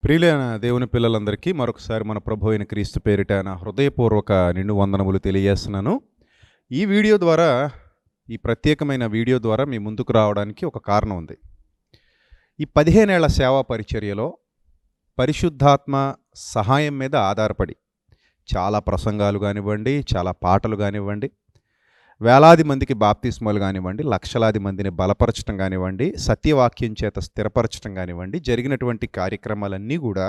ప్రియులైన దేవుని పిల్లలందరికీ మరొకసారి మన ప్రభు అయిన క్రీస్తు పేరిట నా హృదయపూర్వక నిండు వందనములు తెలియజేస్తున్నాను. ఈ వీడియో ద్వారా, ఈ ప్రత్యేకమైన వీడియో ద్వారా మీ ముందుకు రావడానికి ఒక కారణం ఉంది. ఈ 15 ఏళ్ల సేవా పరిచర్యలో పరిశుద్ధాత్మ సహాయం మీద ఆధారపడి చాలా ప్రసంగాలు కానివ్వండి, చాలా పాటలు కానివ్వండి, వేలాది మందికి బాప్తిస్మాలు కానివ్వండి, లక్షలాది మందిని బలపరచడం కానివ్వండి, సత్యవాక్యం చేత స్థిరపరచడం కానివ్వండి, జరిగినటువంటి కార్యక్రమాలన్నీ కూడా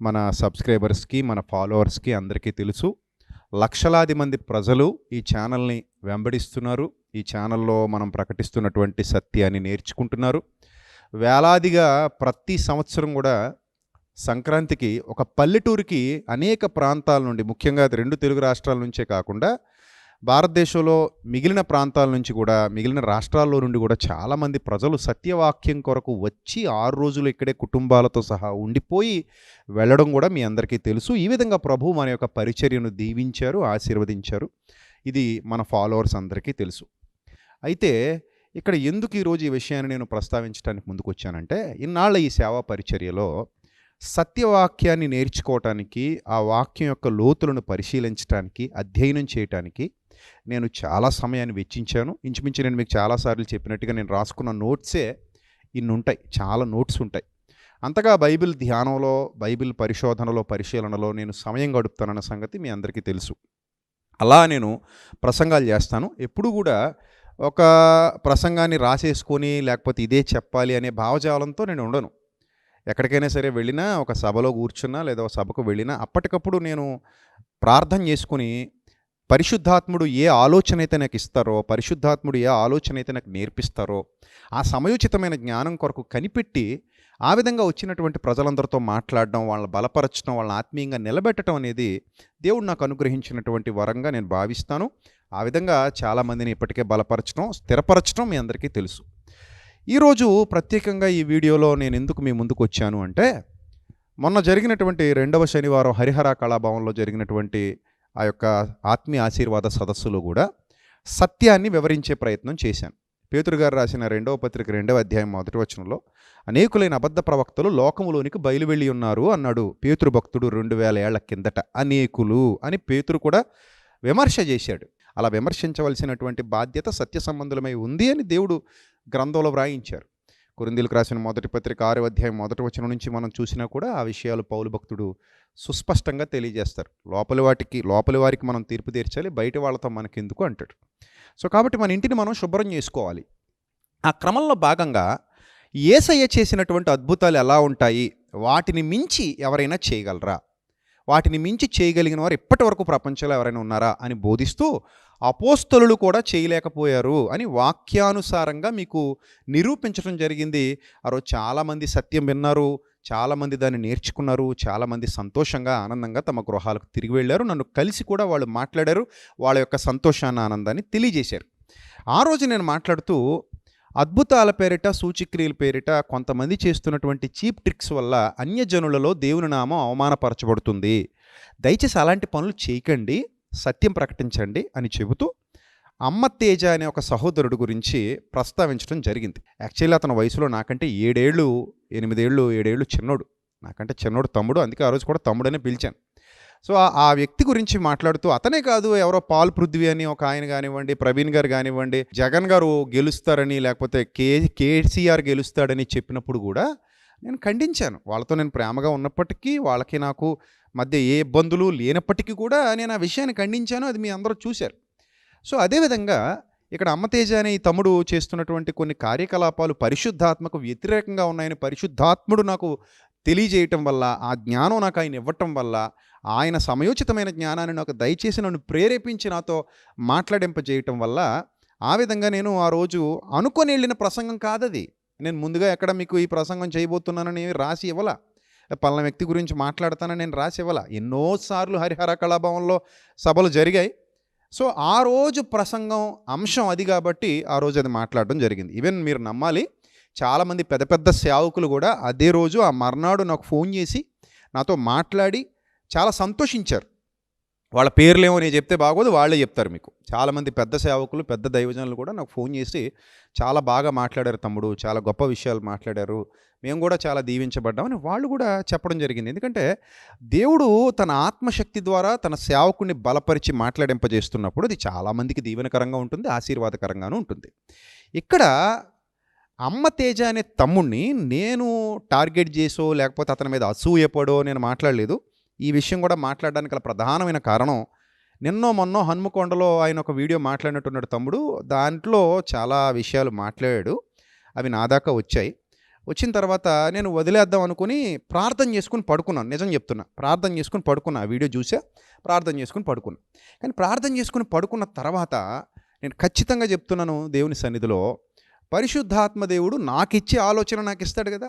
మన సబ్స్క్రైబర్స్కి, మన ఫాలోవర్స్కి అందరికీ తెలుసు. లక్షలాది మంది ప్రజలు ఈ ఛానల్ని వెంబడిస్తున్నారు. ఈ ఛానల్లో మనం ప్రకటిస్తున్నటువంటి సత్యాన్ని నేర్చుకుంటున్నారు. వేలాదిగా ప్రతి సంవత్సరం కూడా సంక్రాంతికి ఒక పల్లెటూరికి అనేక ప్రాంతాల నుండి, ముఖ్యంగా 2 తెలుగు రాష్ట్రాల నుంచే కాకుండా భారతదేశంలో మిగిలిన ప్రాంతాల నుంచి కూడా, మిగిలిన రాష్ట్రాల్లో నుండి కూడా చాలామంది ప్రజలు సత్యవాక్యం కొరకు వచ్చి 6 రోజులు ఇక్కడే కుటుంబాలతో సహా ఉండిపోయి వెళ్ళడం కూడా మీ అందరికీ తెలుసు. ఈ విధంగా ప్రభు మన యొక్క పరిచర్యను దీవించారు, ఆశీర్వదించారు. ఇది మన ఫాలోవర్స్ అందరికీ తెలుసు. అయితే ఇక్కడ ఎందుకు ఈరోజు ఈ విషయాన్ని నేను ప్రస్తావించడానికి ముందుకు వచ్చానంటే, ఇన్నాళ్ళ ఈ సేవా పరిచర్యలో సత్యవాక్యాన్ని నేర్చుకోవటానికి, ఆ వాక్యం యొక్క లోతులను పరిశీలించడానికి, అధ్యయనం చేయటానికి నేను చాలా సమయాన్ని వెచ్చించాను. ఇంచుమించు నేను మీకు చాలాసార్లు చెప్పినట్టుగా నేను రాసుకున్న నోట్సే ఇన్ని ఉంటాయి, చాలా నోట్స్ ఉంటాయి. అంతగా బైబిల్ ధ్యానంలో, బైబిల్ పరిశోధనలో, పరిశీలనలో నేను సమయం గడుపుతానన్న సంగతి మీ అందరికీ తెలుసు. అలా నేను ప్రసంగాలు చేస్తాను. ఎప్పుడు కూడా ఒక ప్రసంగాన్ని రాసేసుకొని లేకపోతే ఇదే చెప్పాలి అనే భావజాలంతో నేను ఉండను. ఎక్కడికైనా సరే వెళ్ళినా, ఒక సభలో కూర్చున్నా లేదా ఒక సభకు వెళ్ళినా అప్పటికప్పుడు నేను ప్రార్థన చేసుకుని, పరిశుద్ధాత్ముడు ఏ ఆలోచన అయితే నాకు ఇస్తారో, పరిశుద్ధాత్ముడు ఏ ఆలోచన అయితే నాకు నేర్పిస్తారో ఆ సమయోచితమైన జ్ఞానం కొరకు కనిపెట్టి, ఆ విధంగా వచ్చినటువంటి ప్రజలందరితో మాట్లాడడం, వాళ్ళని బలపరచడం, వాళ్ళని ఆత్మీయంగా నిలబెట్టడం అనేది దేవుడు నాకు అనుగ్రహించినటువంటి వరంగా నేను భావిస్తాను. ఆ విధంగా చాలామందిని ఇప్పటికే బలపరచడం, స్థిరపరచడం మీ అందరికీ తెలుసు. ఈరోజు ప్రత్యేకంగా ఈ వీడియోలో నేను ఎందుకు మీ ముందుకు వచ్చాను అంటే, మొన్న జరిగినటువంటి 2వ శనివారం హరిహర కళాభవన్లో జరిగినటువంటి ఆ యొక్క ఆత్మీయ ఆశీర్వాద సదస్సులో కూడా సత్యాన్ని వివరించే ప్రయత్నం చేశాను. పేతురు గారు రాసిన 2వ పత్రిక 2వ అధ్యాయం 1వ వచనంలో, అనేకులైన అబద్ధ ప్రవక్తలు లోకములోనికి బయలువెళ్ళి ఉన్నారు అన్నాడు పేతురు భక్తుడు 2000 ఏళ్ల కిందట. అనేకులు అని పేతురు కూడా విమర్శ చేశాడు. అలా విమర్శించవలసినటువంటి బాధ్యత సత్య సంబంధులమై ఉంది అని దేవుడు గ్రంథంలో వ్రాయించారు. కొరింథీయులకు రాసిన 1వ పత్రిక 6వ అధ్యాయం 1వ వచనం నుంచి మనం చూసినా కూడా ఆ విషయాలు పౌలు భక్తుడు సుస్పష్టంగా తెలియజేస్తారు. లోపలి వారికి మనం తీర్పు తీర్చాలి, బయట వాళ్ళతో మనకెందుకు అంటాడు. సో కాబట్టి మన ఇంటిని మనం శుభ్రం చేసుకోవాలి. ఆ క్రమంలో భాగంగా యేసయ్య చేసినటువంటి అద్భుతాలు ఎలా ఉంటాయి, వాటిని మించి ఎవరైనా చేయగలరా, వాటిని మించి చేయగలిగిన వారు ఇప్పటి వరకు ప్రపంచంలో ఎవరైనా ఉన్నారా అని బోధిస్తూ, అపోస్తలులు కూడా చేయలేకపోయారు అని వాక్యానుసారంగా మీకు నిరూపించడం జరిగింది. ఆ రోజు చాలామంది సత్యం విన్నారు, చాలామంది దాన్ని నేర్చుకున్నారు, చాలామంది సంతోషంగా, ఆనందంగా తమ గృహాలకు తిరిగి వెళ్ళారు. నన్ను కలిసి కూడా వాళ్ళు మాట్లాడారు, వాళ్ళ యొక్క సంతోషాన్ని, ఆనందాన్ని తెలియజేశారు. ఆ రోజు నేను మాట్లాడుతూ, అద్భుతాల పేరిట, సూచక్రియల పేరిట కొంతమంది చేస్తున్నటువంటి చీప్ ట్రిక్స్ వల్ల అన్యజనులలో దేవుని నామం అవమానపరచబడుతుంది, దయచేసి అలాంటి పనులు చేయకండి, సత్యం ప్రకటించండి అని చెబుతూ అమ్మ తేజ అనే ఒక సహోదరుడు గురించి ప్రస్తావించడం జరిగింది. యాక్చువల్లీ అతని వయసులో నాకంటే 7 ఏళ్ళు చిన్నోడు, నాకంటే చిన్నోడు తమ్ముడు. అందుకే ఆ రోజు కూడా తమ్ముడనే పిలిచాను. సో ఆ వ్యక్తి గురించి మాట్లాడుతూ, అతనే కాదు, ఎవరో పాల్ పృథ్వీ అని ఒక ఆయన కానివ్వండి, ప్రవీణ్ గారు కానివ్వండి, జగన్ గారు గెలుస్తారని లేకపోతే కేసీఆర్ గెలుస్తాడని చెప్పినప్పుడు కూడా నేను ఖండించాను. వాళ్ళతో నేను ప్రేమగా ఉన్నప్పటికీ, వాళ్ళకి నాకు మధ్య ఏ ఇబ్బందులు లేనప్పటికీ కూడా నేను ఆ విషయాన్ని ఖండించాను. అది మీ అందరూ చూశారు. సో అదేవిధంగా ఇక్కడ అమ్మతేజ అనే ఈ తమ్ముడు చేస్తున్నటువంటి కొన్ని కార్యకలాపాలు పరిశుద్ధాత్మకు వ్యతిరేకంగా ఉన్నాయని పరిశుద్ధాత్ముడు నాకు తెలియజేయటం వల్ల, ఆ జ్ఞానం నాకు ఆయన ఇవ్వటం వల్ల, ఆయన సమయోచితమైన జ్ఞానాన్ని నాకు దయచేసి నన్ను ప్రేరేపించి నాతో మాట్లాడింపజేయటం వల్ల, ఆ విధంగా నేను ఆ రోజు అనుకొని వెళ్ళిన ప్రసంగం కాదది. నేను ముందుగా ఎక్కడ మీకు ఈ ప్రసంగం చేయబోతున్నానని రాసి ఇవ్వాల, పలానా వ్యక్తి గురించి మాట్లాడతానని నేను రాసి ఇవ్వాల. ఎన్నోసార్లు హరిహర కళాభవన్లో సభలు జరిగాయి. సో ఆ రోజు ప్రసంగం అంశం అది కాబట్టి ఆ రోజు అది మాట్లాడడం జరిగింది. ఈవెన్ మీరు నమ్మాలి, చాలామంది పెద్ద పెద్ద సేవకులు కూడా అదే రోజు, ఆ మర్నాడు నాకు ఫోన్ చేసి నాతో మాట్లాడి చాలా సంతోషించారు. వాళ్ళ పేర్లేమో నేను చెప్తే బాగోదు, వాళ్ళే చెప్తారు మీకు. చాలామంది పెద్ద సేవకులు, పెద్ద దైవజనులు కూడా నాకు ఫోన్ చేసి చాలా బాగా మాట్లాడారు తమ్ముడు, చాలా గొప్ప విషయాలు మాట్లాడారు, మేము కూడా చాలా దీవించబడ్డామని వాళ్ళు కూడా చెప్పడం జరిగింది. ఎందుకంటే దేవుడు తన ఆత్మశక్తి ద్వారా తన సేవకుని బలపరిచి మాట్లాడింపజేస్తున్నప్పుడు అది చాలామందికి దీవెనకరంగా ఉంటుంది, ఆశీర్వాదకరంగానూ ఉంటుంది. ఇక్కడ అమ్మ తేజ అనే తమ్ముడిని నేను టార్గెట్ చేసో లేకపోతే అతని మీద అసూయపడో నేను మాట్లాడలేదు. ఈ విషయం కూడా మాట్లాడడానికి గల ప్రధానమైన కారణం, నిన్నో మొన్నో హన్మకొండలో ఆయన ఒక వీడియో మాట్లాడినట్టున్నాడు తమ్ముడు. దాంట్లో చాలా విషయాలు మాట్లాడాడు, అవి నా దాకా వచ్చాయి. వచ్చిన తర్వాత నేను వదిలేద్దాం అనుకుని ప్రార్థన చేసుకుని పడుకున్నాను. నిజం చెప్తున్నా, ప్రార్థన చేసుకుని పడుకున్నా. ఆ వీడియో చూసా, ప్రార్థన చేసుకుని పడుకున్నా. కానీ ప్రార్థన చేసుకుని పడుకున్న తర్వాత నేను ఖచ్చితంగా చెప్తున్నాను దేవుని సన్నిధిలో, పరిశుద్ధాత్మ దేవుడు నాకిచ్చే ఆలోచన నాకు ఇస్తాడు కదా.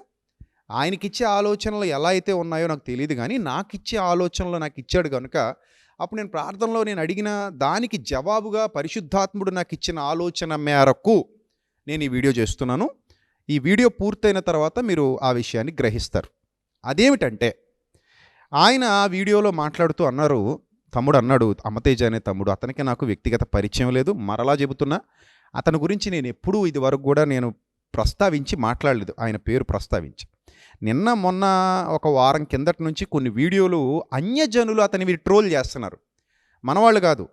ఆయనకిచ్చే ఆలోచనలు ఎలా అయితే ఉన్నాయో నాకు తెలియదు, కానీ నాకిచ్చే ఆలోచనలు నాకు ఇచ్చాడు కనుక అప్పుడు నేను ప్రార్థనలో నేను అడిగిన దానికి జవాబుగా పరిశుద్ధాత్ముడు నాకు ఇచ్చిన ఆలోచన మేరకు నేను ఈ వీడియో చేస్తున్నాను. ఈ వీడియో పూర్తయిన తర్వాత మీరు ఆ విషయాన్ని గ్రహిస్తారు. అదేమిటంటే, ఆయన ఆ వీడియోలో మాట్లాడుతూ అన్నారు, తమ్ముడు అన్నాడు, అమతేజ అనే తమ్ముడు, అతనికి నాకు వ్యక్తిగత పరిచయం లేదు, మరలా చెబుతున్నా, అతని గురించి నేను ఎప్పుడూ ఇది వరకు కూడా నేను ప్రస్తావించి మాట్లాడలేదు, ఆయన పేరు ప్రస్తావించి. నిన్న మొన్న ఒక వారం కిందటి నుంచి కొన్ని వీడియోలు అన్యజనులు అతనివి ట్రోల్ చేస్తున్నారు. మనవాళ్ళు కాదు,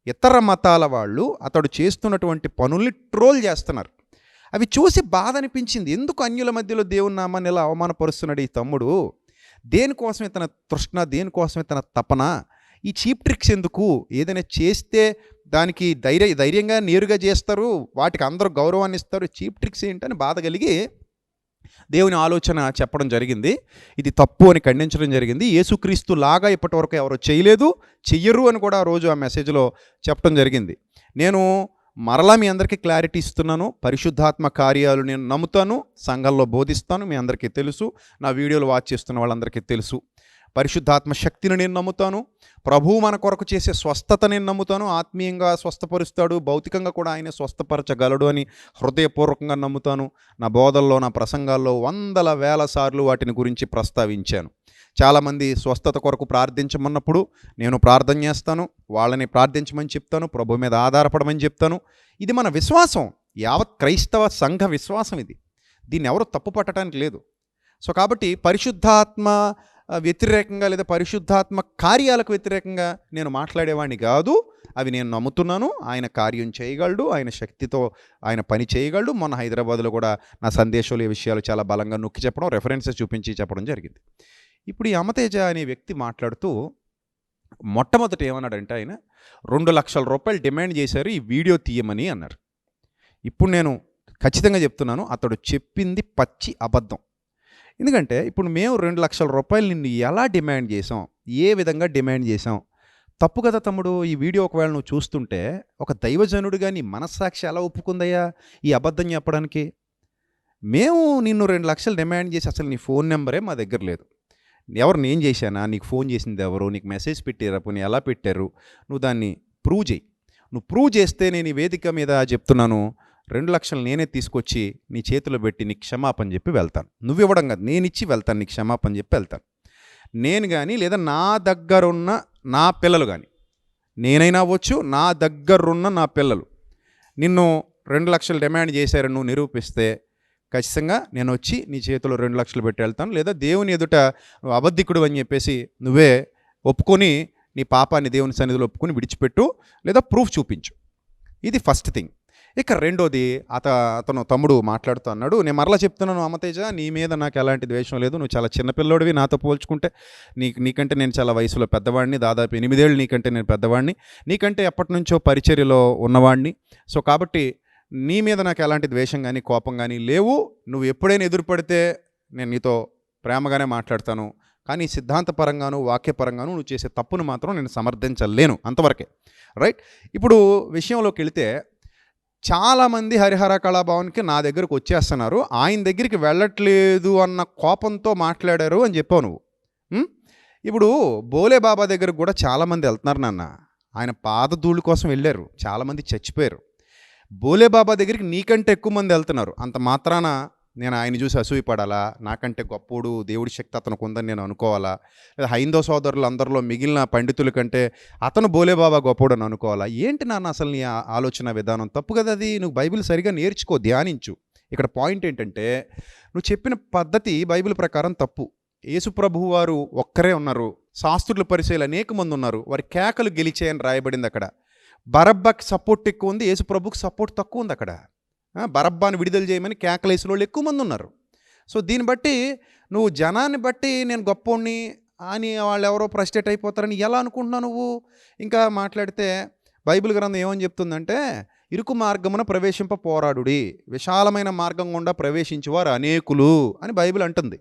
ఇతర మతాల వాళ్ళు అతడు చేస్తున్నటువంటి పనుల్ని ట్రోల్ చేస్తున్నారు. అవి చూసి బాధ అనిపించింది. ఎందుకు అన్యుల మధ్యలో దేవుని నామాన్ని ఇలా అవమానపరుస్తున్నాడు ఈ తమ్ముడు? దేనికోసం ఇతన తృష్ణ, దేనికోసం ఇతన తపన? ఈ చీప్ ట్రిక్స్ ఎందుకు? ఏదైనా చేస్తే దానికి ధైర్యంగా నేరుగా చేస్తారు, వాటికి అందరూ గౌరవాన్ని ఇస్తారు, చీప్ ట్రిక్స్ ఏంటని బాధ కలిగి దేవుని ఆలోచన చెప్పడం జరిగింది. ఇది తప్పు అని ఖండించడం జరిగింది. యేసుక్రీస్తు లాగా ఇప్పటివరకు ఎవరు చేయలేదు, చెయ్యరు అని కూడా ఆ రోజు ఆ మెసేజ్లో చెప్పడం జరిగింది. నేను మరలా మీ అందరికీ క్లారిటీ ఇస్తున్నాను. పరిశుద్ధాత్మ కార్యాలు నేను నమ్ముతాను, సంఘంలో బోధిస్తాను, మీ అందరికీ తెలుసు, నా వీడియోలు వాచ్ చేస్తున్న వాళ్ళందరికీ తెలుసు. పరిశుద్ధాత్మ శక్తిని నేను నమ్ముతాను. ప్రభువు మన కొరకు చేసే స్వస్థత నేను నమ్ముతాను. ఆత్మీయంగా స్వస్థపరుస్తాడు, భౌతికంగా కూడా ఆయన స్వస్థపరచగలడు అని హృదయపూర్వకంగా నమ్ముతాను. నా బోధల్లో, నా ప్రసంగాల్లో వందల వేల సార్లు వాటిని గురించి ప్రస్తావించాను. చాలామంది స్వస్థత కొరకు ప్రార్థించమన్నప్పుడు నేను ప్రార్థన చేస్తాను, వాళ్ళని ప్రార్థించమని చెప్తాను, ప్రభు మీద ఆధారపడమని చెప్తాను. ఇది మన విశ్వాసం, యావత్ క్రైస్తవ సంఘ విశ్వాసం ఇది. దీన్ని ఎవరు తప్పు పట్టడానికి లేదు. సో కాబట్టి పరిశుద్ధాత్మ వ్యతిరేకంగా లేదా పరిశుద్ధాత్మ కార్యాలకు వ్యతిరేకంగా నేను మాట్లాడేవాడిని కాదు. అవి నేను నమ్ముతున్నాను. ఆయన కార్యం చేయగలడు, ఆయన శక్తితో ఆయన పని చేయగలడు. మొన్న హైదరాబాద్లో కూడా నా సందేశంలో ఈ విషయాలు చాలా బలంగా నొక్కి చెప్పడం, రెఫరెన్సెస్ చూపించి చెప్పడం జరిగింది. ఇప్పుడు ఈ అమతేజ అనే వ్యక్తి మాట్లాడుతూ మొట్టమొదట ఏమన్నాడంటే, ఆయన 2 లక్షల రూపాయలు డిమాండ్ చేశారు ఈ వీడియో తీయమని అన్నారు. ఇప్పుడు నేను ఖచ్చితంగా చెప్తున్నాను, అతడు చెప్పింది పచ్చి అబద్ధం. ఎందుకంటే ఇప్పుడు మేము 2 లక్షల రూపాయలు నిన్ను ఎలా డిమాండ్ చేసాం, ఏ విధంగా డిమాండ్ చేసాం? తప్పు కదా తమ్ముడు. ఈ వీడియో ఒకవేళ నువ్వు చూస్తుంటే ఒక దైవజనుడిగా నీ మనస్సాక్షి ఎలా ఒప్పుకుందయ్యా ఈ అబద్ధం చెప్పడానికి? మేము నిన్ను 2 లక్షలు డిమాండ్ చేసి అసలు నీ ఫోన్ నెంబరే మా దగ్గర లేదు. ఎవరు, నేను చేశానా? నీకు ఫోన్ చేసింది ఎవరు? నీకు మెసేజ్ పెట్టారా? పోనీ ఎలా పెట్టారు? నువ్వు దాన్ని ప్రూవ్ చేయి. నువ్వు ప్రూవ్ చేస్తే నేను ఈ వేదిక మీద చెప్తున్నాను, 2 లక్షలు నేనే తీసుకొచ్చి నీ చేతిలో పెట్టి నీకు క్షమాపణ చెప్పి వెళ్తాను. నువ్వు ఇవ్వడం కాదు, నేను ఇచ్చి వెళ్తాను, నీకు క్షమాపణ చెప్పి వెళ్తాను. నేను కానీ లేదా నా దగ్గరున్న నా పిల్లలు కానీ, నేనైనా అవ్వచ్చు, నా దగ్గరున్న నా పిల్లలు నిన్ను 2 లక్షలు డిమాండ్ చేశారని నువ్వు నిరూపిస్తే ఖచ్చితంగా నేను వచ్చి నీ చేతిలో 2 లక్షలు పెట్టి వెళ్తాను. లేదా దేవుని ఎదుట నువ్వు అబద్ధికుడు అని చెప్పేసి నువ్వే ఒప్పుకొని నీ పాపాన్ని దేవుని సన్నిధిలో ఒప్పుకొని విడిచిపెట్టు, లేదా ప్రూఫ్ చూపించు. ఇది ఫస్ట్ థింగ్. ఇక రెండోది, అతను తమ్ముడు మాట్లాడుతూ అన్నాడు, నేను మరలా చెప్తున్నాను అమతేజ, నీ మీద నాకు ఎలాంటి ద్వేషం లేదు, నువ్వు చాలా చిన్నపిల్లోడివి, నాతో పోల్చుకుంటే నీకంటే నేను చాలా వయసులో పెద్దవాడిని, దాదాపు 8 ఏళ్ళు నీకంటే నేను పెద్దవాడిని, నీకంటే ఎప్పటి నుంచో పరిచర్యలో ఉన్నవాడిని. సో కాబట్టి నీ మీద నాకు ఎలాంటి ద్వేషం కానీ కోపం కానీ లేవు. నువ్వు ఎప్పుడైనా ఎదురుపడితే నేను నీతో ప్రేమగానే మాట్లాడతాను, కానీ సిద్ధాంతపరంగాను వాక్యపరంగాను నువ్వు చేసే తప్పును మాత్రం నేను సమర్థించలేను, అంతవరకే. రైట్. ఇప్పుడు విషయంలోకి వెళితే, చాలామంది హరిహర కళాభవన్కి నా దగ్గరకు వచ్చేస్తున్నారు, ఆయన దగ్గరికి వెళ్ళట్లేదు అన్న కోపంతో మాట్లాడారు అని చెప్పావు నువ్వు. ఇప్పుడు బోలే బాబా దగ్గరకు కూడా చాలామంది వెళ్తున్నారు నాన్న. ఆయన పాదధూళి కోసం వెళ్ళారు, చాలామంది చచ్చిపోయారు. బోలే బాబా దగ్గరికి నీకంటే ఎక్కువ మంది వెళ్తున్నారు. అంత మాత్రాన నేను ఆయన చూసి అసూయపడాలా, నాకంటే గొప్పోడు, దేవుడి శక్తి అతనికి ఉందని నేను అనుకోవాలా, లేదా హైందవ సోదరులు అందరిలో మిగిలిన పండితుల కంటే అతను బోలేబాబా గొప్పోడు అని అనుకోవాలా? ఏంటి నాన్న అసలు నీ ఆలోచన విధానం? తప్పు కదా అది. నువ్వు బైబిల్ సరిగా నేర్చుకో, ధ్యానించు. ఇక్కడ పాయింట్ ఏంటంటే, నువ్వు చెప్పిన పద్ధతి బైబిల్ ప్రకారం తప్పు. యేసు ప్రభువు వారు ఒక్కరే ఉన్నారు, శాస్త్రుల పరిచయాలు అనేక మంది ఉన్నారు, వారి కేకలు గెలిచాయని రాయబడింది అక్కడ. బరబ్బాకి సపోర్ట్ ఎక్కువ ఉంది, యేసు ప్రభుకి సపోర్ట్ తక్కువ ఉంది అక్కడ. బరబ్బాని విడుదల చేయమని కేకలేసిన వాళ్ళు ఎక్కువ మంది ఉన్నారు. సో దీన్ని బట్టి నువ్వు జనాన్ని బట్టి నేను గొప్పోడిని అని వాళ్ళు ఎవరో ఫ్రస్ట్రేట్ అయిపోతారని ఎలా అనుకుంటున్నావు నువ్వు? ఇంకా మాట్లాడితే బైబిల్ గ్రంథం ఏమని చెప్తుందంటే, ఇరుకు మార్గమున ప్రవేశింప పోరాడుడి, విశాలమైన మార్గం గుండా ప్రవేశించేవారు అనేకులు అని బైబిల్ అంటుంది.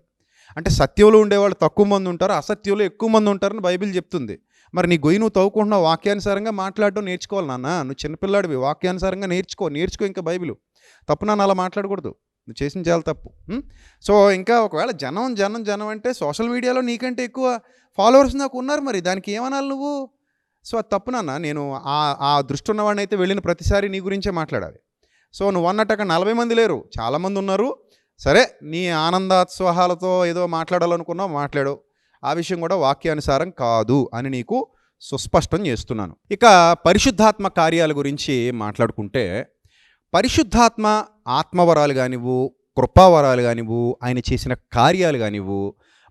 అంటే సత్యంలో ఉండేవాళ్ళు తక్కువ మంది ఉంటారు, అసత్యంలో ఎక్కువ మంది ఉంటారని బైబిల్ చెప్తుంది. మరి నీ గొయ్యి నువ్వు తవ్వుకుంటున్నావు, వాక్యానుసారంగా మాట్లాడడం నేర్చుకోవాలి నాన్న. నువ్వు చిన్నపిల్లాడివి, వాక్యానుసారంగా నేర్చుకో ఇంకా బైబిల్. తప్పు నాన్న అలా మాట్లాడకూడదు, నువ్వు చేసిన చాలా తప్పు. సో ఇంకా ఒకవేళ జనం అంటే సోషల్ మీడియాలో నీకంటే ఎక్కువ ఫాలోవర్స్ నాకు ఉన్నారు, మరి దానికి ఏమనాలి నువ్వు? సో అది తప్పు నాన్న. నేను ఆ దృష్టి ఉన్నవాడిని అయితే వెళ్ళిన ప్రతిసారి నీ గురించే మాట్లాడాలి. సో నువ్వు అన్నట్టు అక్కడ 40 మంది లేరు, చాలామంది ఉన్నారు. సరే, నీ ఆనందోత్సాహాలతో ఏదో మాట్లాడాలనుకున్నావు, మాట్లాడు. ఆ విషయం కూడా వాక్యానుసారం కాదు అని నీకు సుస్పష్టం చేస్తున్నాను. ఇక పరిశుద్ధాత్మ కార్యాల గురించి మాట్లాడుకుంటే, పరిశుద్ధాత్మ ఆత్మవరాలు కానివ్వు, కృపావరాలు కానివ్వు, ఆయన చేసిన కార్యాలు కానివ్వు,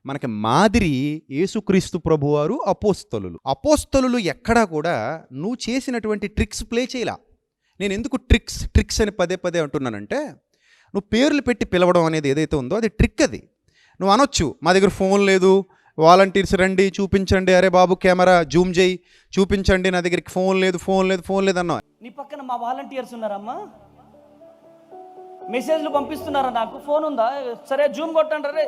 మనకి మాదిరి యేసుక్రీస్తు ప్రభువారు అపోస్తలులు ఎక్కడా కూడా నువ్వు చేసినటువంటి ట్రిక్స్ ప్లే చేయలా. నేను ఎందుకు ట్రిక్స్ అని పదే అంటున్నానంటే, నువ్వు పేర్లు పెట్టి పిలవడం అనేది ఏదైతే ఉందో అది ట్రిక్. అది నువ్వు అనొచ్చు, మా దగ్గర ఫోన్ లేదు, వాలంటీర్స్ రండి చూపించండి, అరే బాబు కెమెరా జూమ్ చేయి చూపించండి, నా దగ్గరికి ఫోన్ లేదు అన్నా. నీ పక్కన మా వాలంటీర్స్ ఉన్నారమ్మా, మెసేజ్లు పంపిస్తున్నారా, నాకు ఫోన్ ఉందా, సరే జూమ్ కొట్టండి, అరే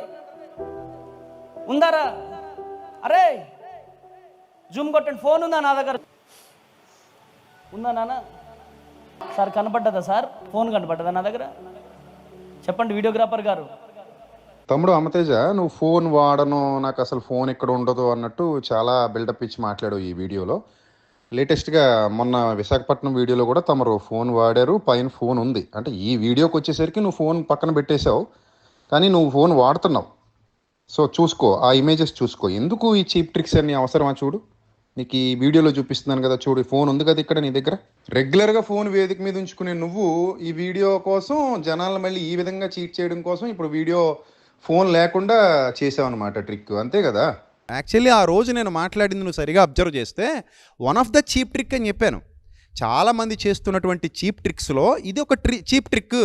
ఉందారా, అరే జూమ్ కొట్టండి, ఫోన్ ఉందా నా దగ్గర, ఉందా నాన్న, సార్ కనపడ్డదా, సార్ ఫోన్ కనపడ్డదా నా దగ్గర, చెప్పండి వీడియోగ్రాఫర్ గారు. తమ్ముడు అమతేజ, నువ్వు ఫోన్ వాడను, నాకు అసలు ఫోన్ ఎక్కడ ఉండదు అన్నట్టు చాలా బిల్డప్ ఇచ్చి మాట్లాడావు ఈ వీడియోలో. లేటెస్ట్గా మొన్న విశాఖపట్నం వీడియోలో కూడా తమరు ఫోన్ వాడారు, పైన ఫోన్ ఉంది. అంటే ఈ వీడియోకి వచ్చేసరికి నువ్వు ఫోన్ పక్కన పెట్టేశావు, కానీ నువ్వు ఫోన్ వాడుతున్నావు. సో చూసుకో, ఆ ఇమేజెస్ చూసుకో. ఎందుకు ఈ చీప్ ట్రిక్స్ అన్ని అవసరమా? చూడు, నీకు ఈ వీడియోలో చూపిస్తున్నాను కదా, చూడు, ఫోన్ ఉంది కదా ఇక్కడ నీ దగ్గర. రెగ్యులర్గా ఫోన్ వేదిక మీద ఉంచుకునే నువ్వు ఈ వీడియో కోసం జనాలను మళ్ళీ ఈ విధంగా చీట్ చేయడం కోసం ఇప్పుడు వీడియో ఫోన్ లేకుండా చేసావన్నమాట ట్రిక్, అంతే కదా? యాక్చువల్లీ ఆ రోజు నేను మాట్లాడింది నువ్వు సరిగా అబ్జర్వ్ చేస్తే one of the cheap trick అని చెప్పాను. చాలామంది చేస్తున్నటువంటి చీప్ ట్రిక్స్లో ఇది ఒక చీప్ ట్రిక్.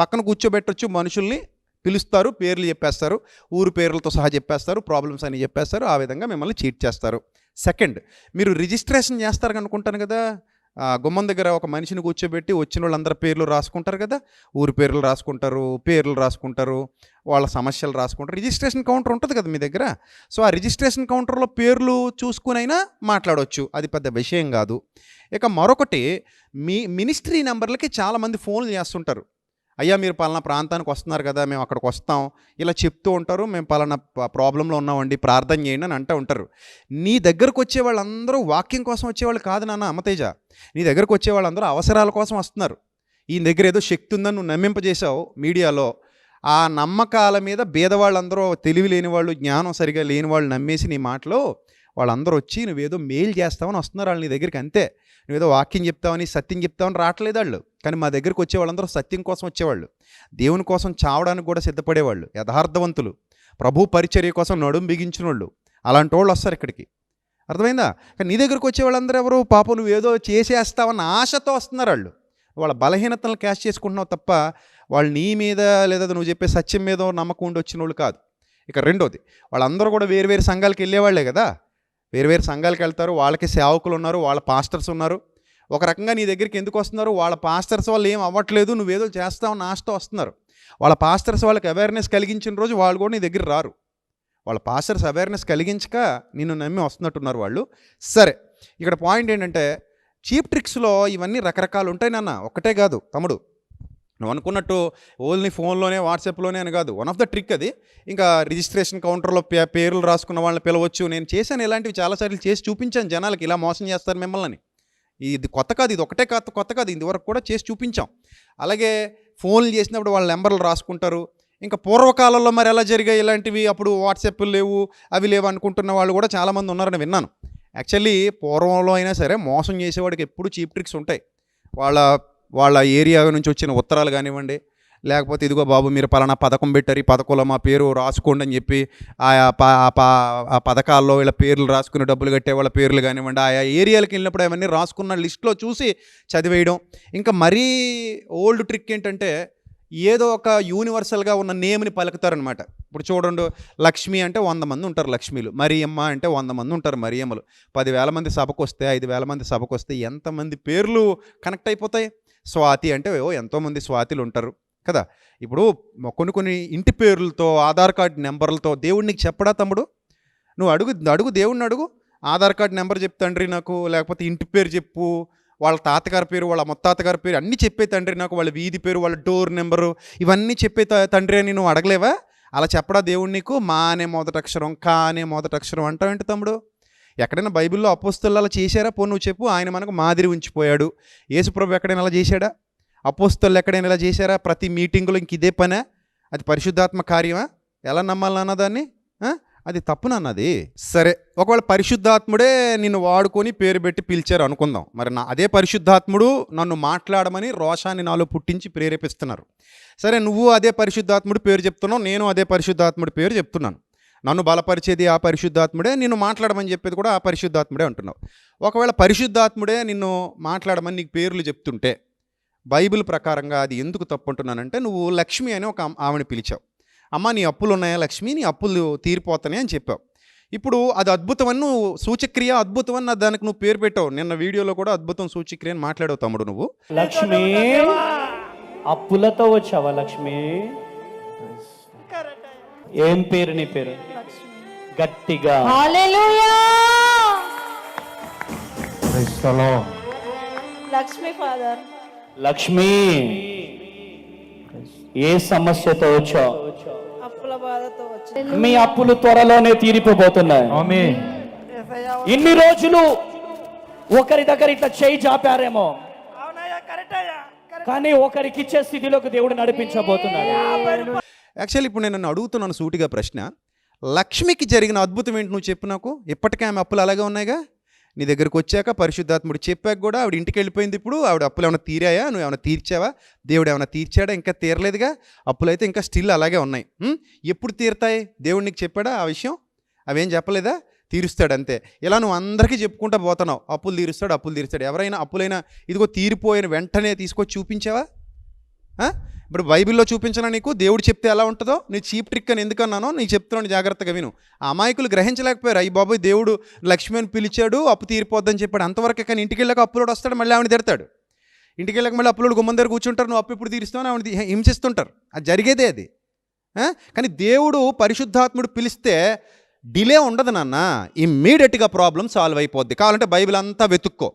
పక్కన కూర్చోబెట్టొచ్చు, మనుషుల్ని పిలుస్తారు, పేర్లు చెప్పేస్తారు, ఊరు పేర్లతో సహా చెప్పేస్తారు, ప్రాబ్లమ్స్ అని చెప్పేస్తారు, ఆ విధంగా మిమ్మల్ని చీట్ చేస్తారు. సెకండ్, మీరు రిజిస్ట్రేషన్ చేస్తారు అనుకుంటాను కదా, గుమ్మం దగ్గర ఒక మనిషిని కూర్చోబెట్టి వచ్చిన వాళ్ళందరి పేర్లు రాసుకుంటారు కదా, ఊరి పేర్లు రాసుకుంటారు, వాళ్ళ సమస్యలు రాసుకుంటారు. రిజిస్ట్రేషన్ కౌంటర్ ఉంటుంది కదా మీ దగ్గర. సో ఆ రిజిస్ట్రేషన్ కౌంటర్లో పేర్లు చూసుకునైనా మాట్లాడవచ్చు, అది పెద్ద విషయం కాదు. ఇక మరొకటి, మీ మినిస్ట్రీ నెంబర్లకి చాలామంది ఫోన్లు చేస్తుంటారు. అయ్యా మీరు పలానా ప్రాంతానికి వస్తున్నారు కదా, మేము అక్కడికి వస్తాం, ఇలా చెప్తూ ఉంటారు, మేము పలానా ప్రాబ్లంలో ఉన్నామండి, ప్రార్థన చేయండి అని అంటూ ఉంటారు. నీ దగ్గరకు వచ్చే వాళ్ళందరూ వాక్యం కోసం వచ్చేవాళ్ళు కాదు నాన్న అమతేజ. నీ దగ్గరకు వచ్చే వాళ్ళందరూ అవసరాల కోసం వస్తున్నారు. ఈయన దగ్గర ఏదో శక్తి ఉందని నువ్వు నమ్మింపజేశావు మీడియాలో. ఆ నమ్మకాల మీద బీదవాళ్ళందరూ, తెలివి లేని వాళ్ళు, జ్ఞానం సరిగా లేని వాళ్ళు నమ్మేసి నీ మాటలో వాళ్ళందరూ వచ్చి నువ్వేదో మేలు చేస్తావని వస్తున్నారు వాళ్ళు నీ దగ్గరికి, అంతే. నువ్వేదో వాక్యం చెప్తావని, సత్యం చెప్తావని రావట్లేదు వాళ్ళు. కానీ మా దగ్గరికి వచ్చే వాళ్ళందరూ సత్యం కోసం వచ్చేవాళ్ళు, దేవుని కోసం చావడానికి కూడా సిద్ధపడేవాళ్ళు, యథార్థవంతులు, ప్రభు పరిచర్య కోసం నడుం బిగించిన వాళ్ళు, అలాంటి వాళ్ళు వస్తారు ఇక్కడికి. అర్థమైందా? కానీ నీ దగ్గరికి వచ్చే వాళ్ళందరూ ఎవరు? పాపం నువ్వేదో చేసేస్తావన్న ఆశతో వస్తున్నారు వాళ్ళు. వాళ్ళ బలహీనతలను క్యాష్ చేసుకుంటున్నావు తప్ప వాళ్ళు నీ మీద లేదా నువ్వు చెప్పే సత్యం మీద నమ్మకం ఉండి వచ్చిన వాళ్ళు కాదు. ఇక రెండోది, వాళ్ళందరూ కూడా వేరు సంఘాలకు వెళ్ళేవాళ్లే కదా, వేరు సంఘాలకు వెళ్తారు, వాళ్ళకి సేవకులు ఉన్నారు, వాళ్ళ పాస్టర్స్ ఉన్నారు. ఒక రకంగా నీ దగ్గరికి ఎందుకు వస్తున్నారు? వాళ్ళ పాస్టర్స్ వాళ్ళు ఏం అవ్వట్లేదు, నువ్వేదో చేస్తావని ఆశతో వస్తున్నారు. వాళ్ళ పాస్టర్స్ వాళ్ళకి అవేర్నెస్ కలిగించిన రోజు వాళ్ళు కూడా నీ దగ్గర రారు. వాళ్ళ పాస్టర్స్ అవేర్నెస్ కలిగించక నిన్ను నమ్మి వస్తున్నట్టున్నారు వాళ్ళు. సరే, ఇక్కడ పాయింట్ ఏంటంటే, చీప్ ట్రిక్స్లో ఇవన్నీ రకరకాలు ఉంటాయి నాన్న, ఒక్కటే కాదు తమ్ముడు. నువ్వు అనుకున్నట్టు ఓన్లీ ఫోన్లోనే, వాట్సాప్లోనే అని కాదు, వన్ ఆఫ్ ద ట్రిక్ అది. ఇంకా రిజిస్ట్రేషన్ కౌంటర్లో పేర్లు రాసుకున్న వాళ్ళని పిలవచ్చు. నేను చేశాను ఇలాంటివి చాలాసార్లు, చేసి చూపించాను జనాలకి, ఇలా మోసం చేస్తారు మిమ్మల్ని. ఇది కొత్త కాదు, ఇది ఒకటే కొత్త కాదు, ఇంతవరకు కూడా చేసి చూపించాం. అలాగే ఫోన్లు చేసినప్పుడు వాళ్ళ నెంబర్లు రాసుకుంటారు, ఇంకా పూర్వకాలంలో మరి ఎలా జరిగాయి ఇలాంటివి, అప్పుడు వాట్సాప్లు లేవు అవి లేవు అనుకుంటున్న వాళ్ళు కూడా చాలామంది ఉన్నారని విన్నాను. యాక్చువల్లీ పూర్వంలో అయినా సరే మోసం చేసేవాడికి ఎప్పుడు చీప్ ట్రిక్స్ ఉంటాయి. వాళ్ళ వాళ్ళ ఏరియా నుంచి వచ్చిన ఉత్తరాలు కానివ్వండి, లేకపోతే ఇదిగో బాబు మీరు పలానా పథకం పెట్టారు, ఈ పథకంలో మా పేరు రాసుకోండి అని చెప్పి ఆ పథకాల్లో వీళ్ళ పేర్లు రాసుకుని డబ్బులు కట్టే వాళ్ళ పేర్లు కానివ్వండి, ఆయా ఏరియాలకు వెళ్ళినప్పుడు అవన్నీ రాసుకున్న లిస్ట్లో చూసి చదివేయడం. ఇంకా మరీ ఓల్డ్ ట్రిక్ ఏంటంటే ఏదో ఒక యూనివర్సల్గా ఉన్న నేమ్ని పలుకుతారనమాట. ఇప్పుడు చూడండి, లక్ష్మి అంటే 100 మంది ఉంటారు లక్ష్మీలు, మరియమ్మ అంటే 100 మంది ఉంటారు మరియమ్మలు. 10,000 మంది సభకు వస్తే, 5,000 మంది సభకు వస్తే ఎంతమంది పేర్లు కనెక్ట్ అయిపోతాయి. స్వాతి అంటే ఎంతోమంది స్వాతిలు ఉంటారు కదా. ఇప్పుడు కొన్ని ఇంటి పేర్లతో, ఆధార్ కార్డు నెంబర్లతో దేవుడు నీకు చెప్పడా తమ్ముడు? నువ్వు అడుగు దేవుడిని అడుగు. ఆధార్ కార్డు నెంబర్ చెప్పు తండ్రి నాకు, లేకపోతే ఇంటి పేరు చెప్పు, వాళ్ళ తాతగారి పేరు, వాళ్ళ ముత్తాతగారి పేరు అన్నీ చెప్పే తండ్రి నాకు, వాళ్ళ వీధి పేరు, వాళ్ళ డోర్ నెంబరు ఇవన్నీ చెప్పే తండ్రి అని నువ్వు అడగలేవా? అలా చెప్పడా దేవుడు నీకు? మా అనే మొదటి అక్షరం, కా అనే మొదటి అక్షరం అంటావేంటి తమ్ముడు? ఎక్కడైనా బైబిల్లో అపోస్తలు అలా చేశారా? పో నువ్వు చెప్పు. ఆయన మనకు మాదిరి ఉంచిపోయాడు. యేసుప్రభు ఎక్కడైనా అలా చేశాడా? అపోస్తలు ఎక్కడైనా ఇలా చేశారా? ప్రతి మీటింగులో ఇంక ఇదే పనే? అది పరిశుద్ధాత్మ కార్యమా? ఎలా నమ్మాలన్నా దాన్ని? అది తప్పునన్నది. సరే, ఒకవేళ పరిశుద్ధాత్ముడే నిన్ను వాడుకొని పేరు పెట్టి పిలిచారు అనుకుందాం. మరి అదే పరిశుద్ధాత్ముడు నన్ను మాట్లాడమని రోషాన్ని నాలో పుట్టించి ప్రేరేపిస్తున్నారు. సరే, నువ్వు అదే పరిశుద్ధాత్ముడు పేరు చెప్తున్నావు, నేను అదే పరిశుద్ధాత్ముడి పేరు చెప్తున్నాను. నన్ను బలపరిచేది ఆ పరిశుద్ధాత్ముడే, నిన్ను మాట్లాడమని చెప్పేది కూడా ఆ పరిశుద్ధాత్ముడే అంటున్నావు. ఒకవేళ పరిశుద్ధాత్ముడే నిన్ను మాట్లాడమని నీకు పేర్లు చెప్తుంటే బైబిల్ ప్రకారంగా అది ఎందుకు తప్పు అంటున్నానంటే, నువ్వు లక్ష్మి అని ఒక ఆమెను పిలిచావు. అమ్మ నీ అప్పులు ఉన్నాయా లక్ష్మి, నీ అప్పులు తీరిపోతాయి అని చెప్పావు. ఇప్పుడు అది అద్భుతమని నువ్వు, సూచక్రియ అద్భుతం అని దానికి నువ్వు పేరు పెట్టావు. నిన్న వీడియోలో కూడా అద్భుతం సూచక్రియ అని మాట్లాడావు తమ్ముడు నువ్వు. లక్ష్మి అప్పులతో వచ్చావా లక్ష్మి? ఏం పేరు నీ పేరు? గట్టిగా హల్లెలూయా. లక్ష్మి ఫాదర్. లక్ష్మి ఏ సమస్యతో వచ్చావు? అప్పుల బాధతో వచ్చాను. మీ అప్పులు త్వరలోనే తీరిపోబోతున్నాయి. ఇన్ని రోజులు ఒకరి దగ్గర ఇట్లా చేయి జాపారేమో, కానీ ఒకరికి ఇచ్చే స్థితిలోకి దేవుడు నడిపించబోతున్నాడు. యాక్చువల్లీ ఇప్పుడు నేను అడుగుతున్నాను సూటిగా ప్రశ్న, లక్ష్మికి జరిగిన అద్భుతం ఏంటి నువ్వు చెప్పు నాకు. ఇప్పటికే ఆమె అప్పులు అలాగే ఉన్నాయిగా. నీ దగ్గరకు వచ్చాక పరిశుద్ధాత్ముడు చెప్పాక కూడా ఆవిడ ఇంటికి వెళ్ళిపోయింది. ఇప్పుడు ఆవిడ అప్పులు ఏమైనా తీరాయా? నువ్వు ఏమైనా తీర్చావా? దేవుడు ఏమైనా తీర్చాడా? ఇంకా తీరలేదుగా. అప్పులు అయితే ఇంకా స్టిల్ అలాగే ఉన్నాయి. ఎప్పుడు తీరుతాయి? దేవుడు నీకు చెప్పాడా ఆ విషయం? అవేం చెప్పలేదా? తీరుస్తాడు అంతే. ఇలా నువ్వు అందరికీ చెప్పుకుంటా పోతున్నావు, అప్పులు తీరుస్తాడు, అప్పులు తీరుస్తాడు. ఎవరైనా అప్పులైనా ఇదిగో తీరిపోయిన వెంటనే తీసుకొచ్చి చూపించావా? ఇప్పుడు బైబిల్లో చూపించినా నీకు దేవుడు చెప్తే ఎలా ఉంటుందో? నీ చీప్ ట్రిక్ అని ఎందుకన్నానో నీకు చెప్తున్నాను, జాగ్రత్తగా విను. ఆ అమాయకులు గ్రహించలేకపోయారు. అయ్యి బాబోయ్ దేవుడు లక్ష్మి అని పిలిచాడు, అప్పు తీరిపోద్దని చెప్పాడు అంతవరకు. కానీ ఇంటికి వెళ్ళాక అప్పులోడు వస్తాడు, మళ్ళీ ఆవిడ తిడతాడు. ఇంటికి వెళ్ళాక మళ్ళీ అప్పులోడు గుమ్మం దగ్గర కూర్చుంటారు, నువ్వు అప్పు ఇప్పుడు తీరుస్తావు ఆవిడ హింసిస్తుంటారు. అది జరిగేదే అది. కానీ దేవుడు పరిశుద్ధాత్ముడు పిలిస్తే డిలే ఉండదు నాన్న, ఇమ్మీడియట్గా ప్రాబ్లం సాల్వ్ అయిపోద్ది. కావాలంటే బైబిల్ అంతా వెతుక్కో.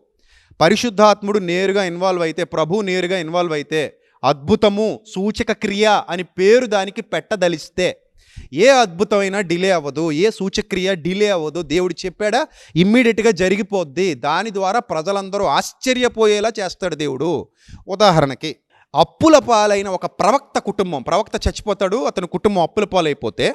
పరిశుద్ధాత్ముడు నేరుగా ఇన్వాల్వ్ అయితే, ప్రభు నేరుగా ఇన్వాల్వ్ అయితే, అద్భుతము సూచక క్రియ అని పేరు దానికి పెట్టదలిస్తే ఏ అద్భుతమైనా డిలే అవ్వదు, ఏ సూచక్రియ డిలే అవ్వదు. దేవుడు చెప్పాడా ఇమ్మీడియట్గా జరిగిపోద్ది. దాని ద్వారా ప్రజలందరూ ఆశ్చర్యపోయేలా చేస్తాడు దేవుడు. ఉదాహరణకి అప్పుల పాలైన ఒక ప్రవక్త కుటుంబం, ప్రవక్త చచ్చిపోతాడు, అతని కుటుంబం అప్పుల పాలైపోతే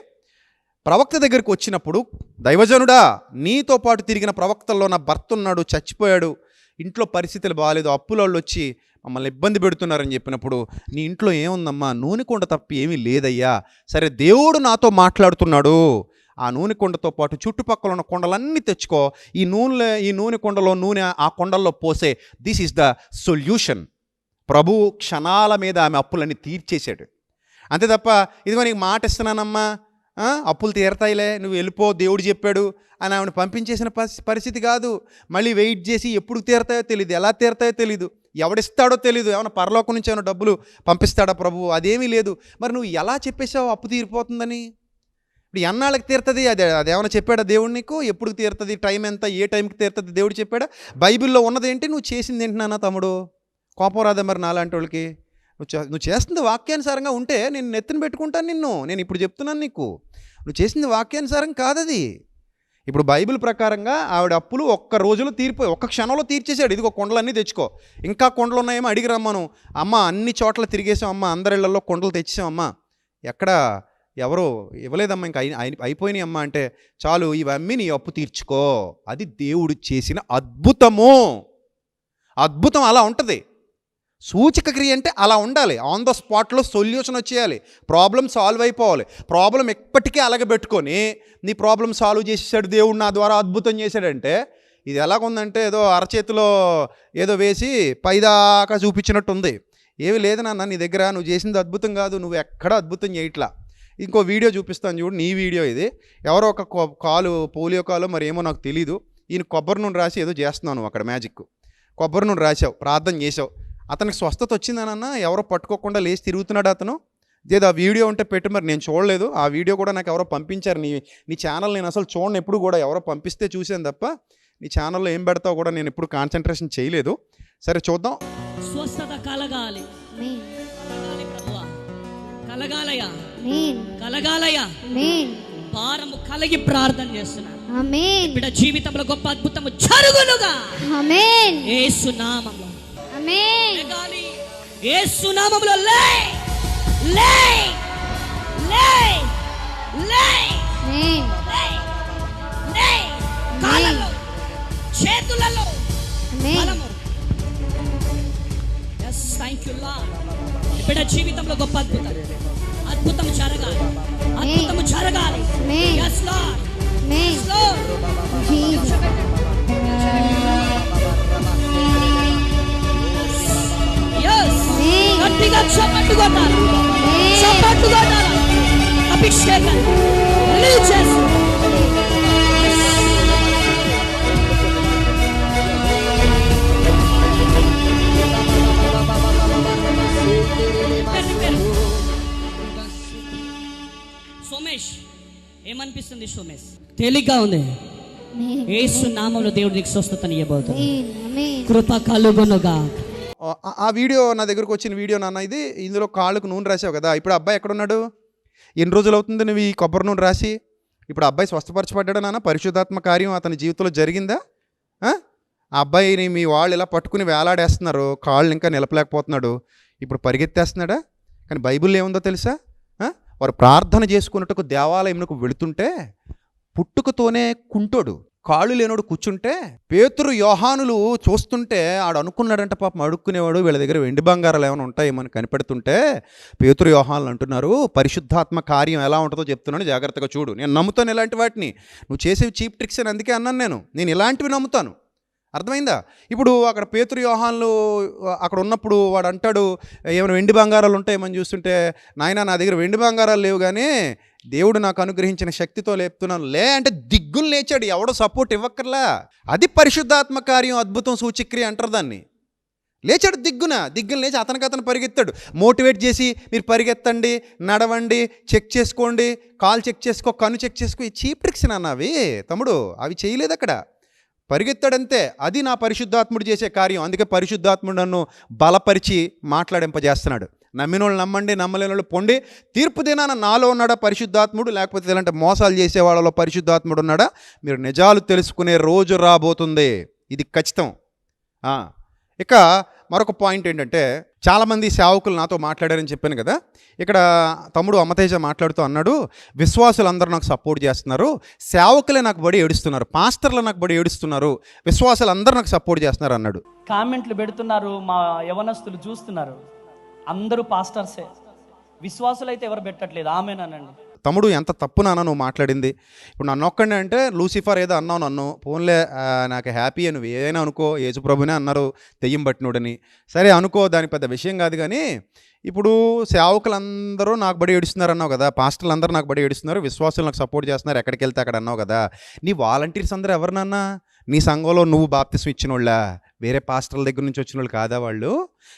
ప్రవక్త దగ్గరికి వచ్చినప్పుడు, దైవజనుడా నీతో పాటు తిరిగిన ప్రవక్తల్లో నా భర్త ఉన్నాడు, చచ్చిపోయాడు, ఇంట్లో పరిస్థితులు బాగాలేదు, అప్పులోళ్ళు వచ్చి మమ్మల్ని ఇబ్బంది పెడుతున్నారని చెప్పినప్పుడు, నీ ఇంట్లో ఏముందమ్మా? నూనె కొండ తప్ప ఏమీ లేదయ్యా. సరే దేవుడు నాతో మాట్లాడుతున్నాడు, ఆ నూనె కొండతో పాటు చుట్టుపక్కల ఉన్న కొండలన్నీ తెచ్చుకో, ఈ నూనె కొండలో నూనె ఆ కొండల్లో పోసే. This is the solution. ప్రభు క్షణాల మీద ఆమె అప్పులన్నీ తీర్చేశాడు. అంతే తప్ప ఇదిగో నీకు మాట ఇస్తున్నానమ్మా, అప్పులు తీరతాయిలే, నువ్వు వెళ్ళిపో దేవుడు చెప్పాడు అని ఆమెను పంపించేసిన పరిస్థితి కాదు. మళ్ళీ వెయిట్ చేసి ఎప్పుడు తీరతాయో తెలియదు, ఎలా తీరతాయో తెలియదు, ఎవడిస్తాడో తెలియదు. ఏమైనా పరలోకం నుంచి ఏమైనా డబ్బులు పంపిస్తాడా ప్రభువు? అదేమీ లేదు. మరి నువ్వు ఎలా చెప్పేశావు అప్పు తీరిపోతుందని? ఇప్పుడు ఎన్నాళ్ళకి తీరుతుంది? అదేమైనా చెప్పాడా దేవుడు నీకు? ఎప్పుడు తీరుతుంది, టైం ఎంత, ఏ టైంకి తీరుతుంది దేవుడు చెప్పాడా? బైబిల్లో ఉన్నదేంటి, నువ్వు చేసింది ఏంటి నాన్న తమ్ముడు? కోపం రాదా మరి నాలాంటి వాళ్ళకి? నువ్వు చేస్తుంది వాక్యానుసారంగా ఉంటే నేను నెత్తిన పెట్టుకుంటాను నిన్ను. నేను ఇప్పుడు చెప్తున్నాను నీకు, నువ్వు చేసింది వాక్యానుసారం కాదది. ఇప్పుడు బైబిల్ ప్రకారంగా ఆవిడ అప్పులు ఒక్క రోజులో తీరిపోయి, ఒక్క క్షణంలో తీర్చేశాడు. ఇదిగో కొండలన్నీ తెచ్చుకో, ఇంకా కొండలు ఉన్నాయేమో అడిగి రమ్మను. అమ్మ అన్ని చోట్ల తిరిగేసాం అమ్మ, అందరి ఇళ్లలో కొండలు తెచ్చాం అమ్మ, ఎక్కడ ఎవరో ఇవ్వలేదమ్మా, ఇంకా అయిపోయినాయి అమ్మా అంటే, చాలు ఇవన్నీ నీ అప్పు తీర్చుకో. అది దేవుడు చేసిన అద్భుతము. అద్భుతం అలా ఉంటుంది. సూచక క్రియ అంటే అలా ఉండాలి. ఆన్ ద స్పాట్లో సొల్యూషన్ వచ్చేయాలి, ప్రాబ్లం సాల్వ్ అయిపోవాలి. ప్రాబ్లం ఎప్పటికీ అలాగే పెట్టుకొని నీ ప్రాబ్లం సాల్వ్ చేసేసాడు దేవుడు, నా ద్వారా అద్భుతం చేశాడంటే ఇది ఎలాగుందంటే ఏదో అరచేతిలో ఏదో వేసి పైదాకా చూపించినట్టు ఉంది. ఏమి లేదు నాన్న నీ దగ్గర, నువ్వు చేసింది అద్భుతం కాదు, నువ్వు ఎక్కడ అద్భుతం చేయట్లా. ఇంకో వీడియో చూపిస్తాను చూడు, నీ వీడియో ఇది. ఎవరో ఒక కాలు పోలియో కాలు మరి ఏమో నాకు తెలీదు, ఈయన కొబ్బరి నూనె రాసి ఏదో చేస్తున్నాను అక్కడ మ్యాజిక్. కొబ్బరి నూనె రాసావు, ప్రార్థన చేసావు, అతనికి స్వస్థత వచ్చిందనన్నా, ఎవరో పట్టుకోకుండా లేచి తిరుగుతున్నాడు అతను. ఏదో ఆ వీడియో ఉంటే పెట్టు, మరి నేను చూడలేదు. ఆ వీడియో కూడా నాకు ఎవరో పంపించారు. నీ ఛానల్ నేను అసలు చూడను ఎప్పుడు కూడా, ఎవరో పంపిస్తే చూశాను తప్ప నీ ఛానల్లో ఏం పెడతావు కూడా నేను ఎప్పుడు కాన్సన్ట్రేషన్ చేయలేదు. సరే చూద్దాం. స్వస్థత కలగాలి, కలగాలి ప్రభువా, కలగాలయ్యా, కలగాలయ్యా. భారము కలిగి ప్రార్థన చేస్తున్నాను. బిడ్డ జీవితంలో గొప్ప అద్భుతము జరుగునుగా. యేసు నామములో కలగాలి. యేసు నామములో లే లే లే లే లే. కాళ్ళలో, చేతులలో బలము. yes thank you lord. బిడ్డ జీవితంలో గొప్ప అద్భుతం జరగాలి, అద్భుతం జరగాలి. yes lord, yes lord. yes గట్టిగా చప్పట్లు కొట్టాలి, చప్పట్లు కొట్టాలి. అభిషేకం రిలీజ్ చేసి సోమేష్ ఏమనిపిస్తుంది? సోమేష్ తేలిగ్గా ఉంది. యేసు నామములో దేవుడు నీకు స్వస్థతని ఇవ్వబోతుంది. కృప కలుగునుగా. ఆ వీడియో నా దగ్గరకు వచ్చిన వీడియో నాన్న ఇది. ఇందులో కాళ్ళకు నూనె రాసావు కదా. ఇప్పుడు అబ్బాయి ఎక్కడున్నాడు? ఎన్ని రోజులు అవుతుంది నువ్వు ఈ కొబ్బరి నూనె రాసి? ఇప్పుడు అబ్బాయి స్వస్థపరచబడ్డాడు నాన్న? పరిశుద్ధాత్మ కార్యం అతని జీవితంలో జరిగిందా? ఆ అబ్బాయిని మీ వాళ్ళు ఇలా పట్టుకుని వేలాడేస్తున్నారు, కాళ్ళు ఇంకా నిలపలేకపోతున్నాడు. ఇప్పుడు పరిగెత్తేస్తున్నాడా? కానీ బైబిల్లో ఏముందో తెలుసా? వారు ప్రార్థన చేసుకున్నట్టుకు దేవాలయంకు వెళుతుంటే పుట్టుకతోనే కుంటోడు, కాళ్ళు లేనోడు కూర్చుంటే పేతురు యోహానులు చూస్తుంటే ఆడు అనుకున్నాడంట, పాపం అడుక్కునేవాడు, వీళ్ళ దగ్గర వెండి బంగారాలు ఏమైనా ఉంటాయేమని కనిపెడుతుంటే పేతురు యోహానులు అంటున్నారు, పరిశుద్ధాత్మ కార్యం ఎలా ఉంటుందో చెప్తున్నాను, జాగ్రత్తగా చూడు. నేను నమ్ముతాను ఇలాంటి వాటిని, నువ్వు చేసేవి చీప్ ట్రిక్స్ అని అందుకే అన్నాను. నేను ఇలాంటివి నమ్ముతాను. అర్థమైందా? ఇప్పుడు అక్కడ పేతురు యోహానులు అక్కడ ఉన్నప్పుడు వాడు అంటాడు, ఏమైనా వెండి బంగారాలు ఉంటాయేమని చూస్తుంటే, నాయన నా దగ్గర వెండి బంగారాలు లేవు కానీ దేవుడు నాకు అనుగ్రహించిన శక్తితో లేపుతున్నాను. లే అంటే దిగ్గులు లేచాడు, ఎవడో సపోర్ట్ ఇవ్వక్కర్లా. అది పరిశుద్ధాత్మ కార్యం, అద్భుతం, సూచక్రియ అంటారు దాన్ని. లేచాడు దిగ్గున లేచి అతను పరిగెత్తాడు. మోటివేట్ చేసి మీరు పరిగెత్తండి, నడవండి, చెక్ చేసుకోండి, కాలు చెక్ చేసుకో, కన్ను చెక్ చేసుకో. ఈ చీప్ ట్రిక్స్ నాన్న అవి తమ్ముడు, అవి చేయలేదు అక్కడ. పరిగెత్తాడంతే. అది నా పరిశుద్ధాత్ముడు చేసే కార్యం. అందుకే పరిశుద్ధాత్ముడు నన్ను బలపరిచి మాట్లాడింపజేస్తున్నాడు. నమ్మినోళ్ళు నమ్మండి, నమ్మలేని వాళ్ళు పొండి. తీర్పు దినాన నాలో ఉన్నాడా పరిశుద్ధాత్ముడు, లేకపోతే ఇలాంటి మోసాలు చేసే వాళ్ళలో పరిశుద్ధాత్ముడు ఉన్నాడా? మీరు నిజాలు తెలుసుకునే రోజు రాబోతుంది, ఇది ఖచ్చితం. ఇక మరొక పాయింట్ ఏంటంటే, చాలామంది సేవకులు నాతో మాట్లాడారని చెప్పాను కదా. ఇక్కడ తమ్ముడు అమ్మతేజ మాట్లాడుతూ అన్నాడు, విశ్వాసులందరూ నాకు సపోర్ట్ చేస్తున్నారు, సేవకులే నాకు బడి ఏడుస్తున్నారు, పాస్టర్లు నాకు బడి ఏడుస్తున్నారు, విశ్వాసులందరూ నాకు సపోర్ట్ చేస్తున్నారు అన్నాడు. కామెంట్లు పెడుతున్నారు, మా యవనస్తులు చూస్తున్నారు, అందరూ పాస్టర్సే, విశ్వాసులైతే ఎవరు పెట్టట్లేదు. ఆమెనండి. తమ్ముడు ఎంత తప్పు నాన్న నువ్వు మాట్లాడింది. ఇప్పుడు నన్ను ఒక్కడే అంటే లూసిఫర్ ఏదో అన్నావు, నన్ను ఫోన్లే నాకు హ్యాపీ అని ఏదైనా అనుకో, యేసుప్రభునే అన్నారు దెయ్యం పట్టినోడని, సరే అనుకో, దాని పెద్ద విషయం కాదు. కానీ ఇప్పుడు సేవకులందరూ నాకు బడి ఏడుస్తున్నారు అన్నావు కదా, పాస్టర్లు అందరూ నాకు బడి ఏడుస్తున్నారు, విశ్వాసులు నాకు సపోర్ట్ చేస్తున్నారు, ఎక్కడికి వెళ్తే అక్కడ అన్నావు కదా. నీ వాలంటీర్స్ అందరూ ఎవరినన్నా? నీ సంఘంలో నువ్వు బాప్తిసం ఇచ్చిన వాళ్ళ? వేరే పాస్టర్ల దగ్గర నుంచి వచ్చిన వాళ్ళు కాదా వాళ్ళు?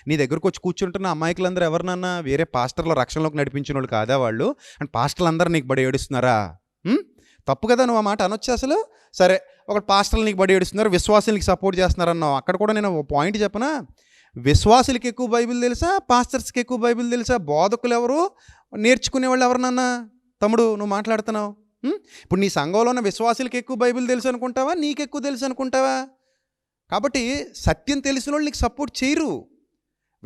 నీ దగ్గరకు వచ్చి కూర్చుంటున్న అమాయకులందరూ ఎవరినన్నా? వేరే పాస్టర్ల రక్షణలోకి నడిపించిన వాళ్ళు కాదా వాళ్ళు? అండ్ పాస్టర్లు అందరూ నీకు బడి ఏడుస్తున్నారా? తప్పు కదా నువ్వు ఆ మాట అనొచ్చు అసలు. సరే, ఒక పాస్టర్లు నీకు బడి ఏడుస్తున్నారు, విశ్వాసులకి సపోర్ట్ చేస్తున్నారన్నావు. అక్కడ కూడా నేను పాయింట్ చెప్పనా? విశ్వాసులకి ఎక్కువ బైబిల్ తెలుసా, పాస్టర్స్కి ఎక్కువ బైబిల్ తెలుసా? బోధకులు ఎవరు, నేర్చుకునే వాళ్ళు ఎవరినన్నా? తమ్ముడు నువ్వు మాట్లాడుతున్నావు. ఇప్పుడు నీ సంఘంలో ఉన్న విశ్వాసులకి ఎక్కువ బైబిల్ తెలుసు అనుకుంటావా, నీకు ఎక్కువ తెలుసు అనుకుంటావా? కాబట్టి సత్యం తెలిసిన వాళ్ళు నీకు సపోర్ట్ చేయరు.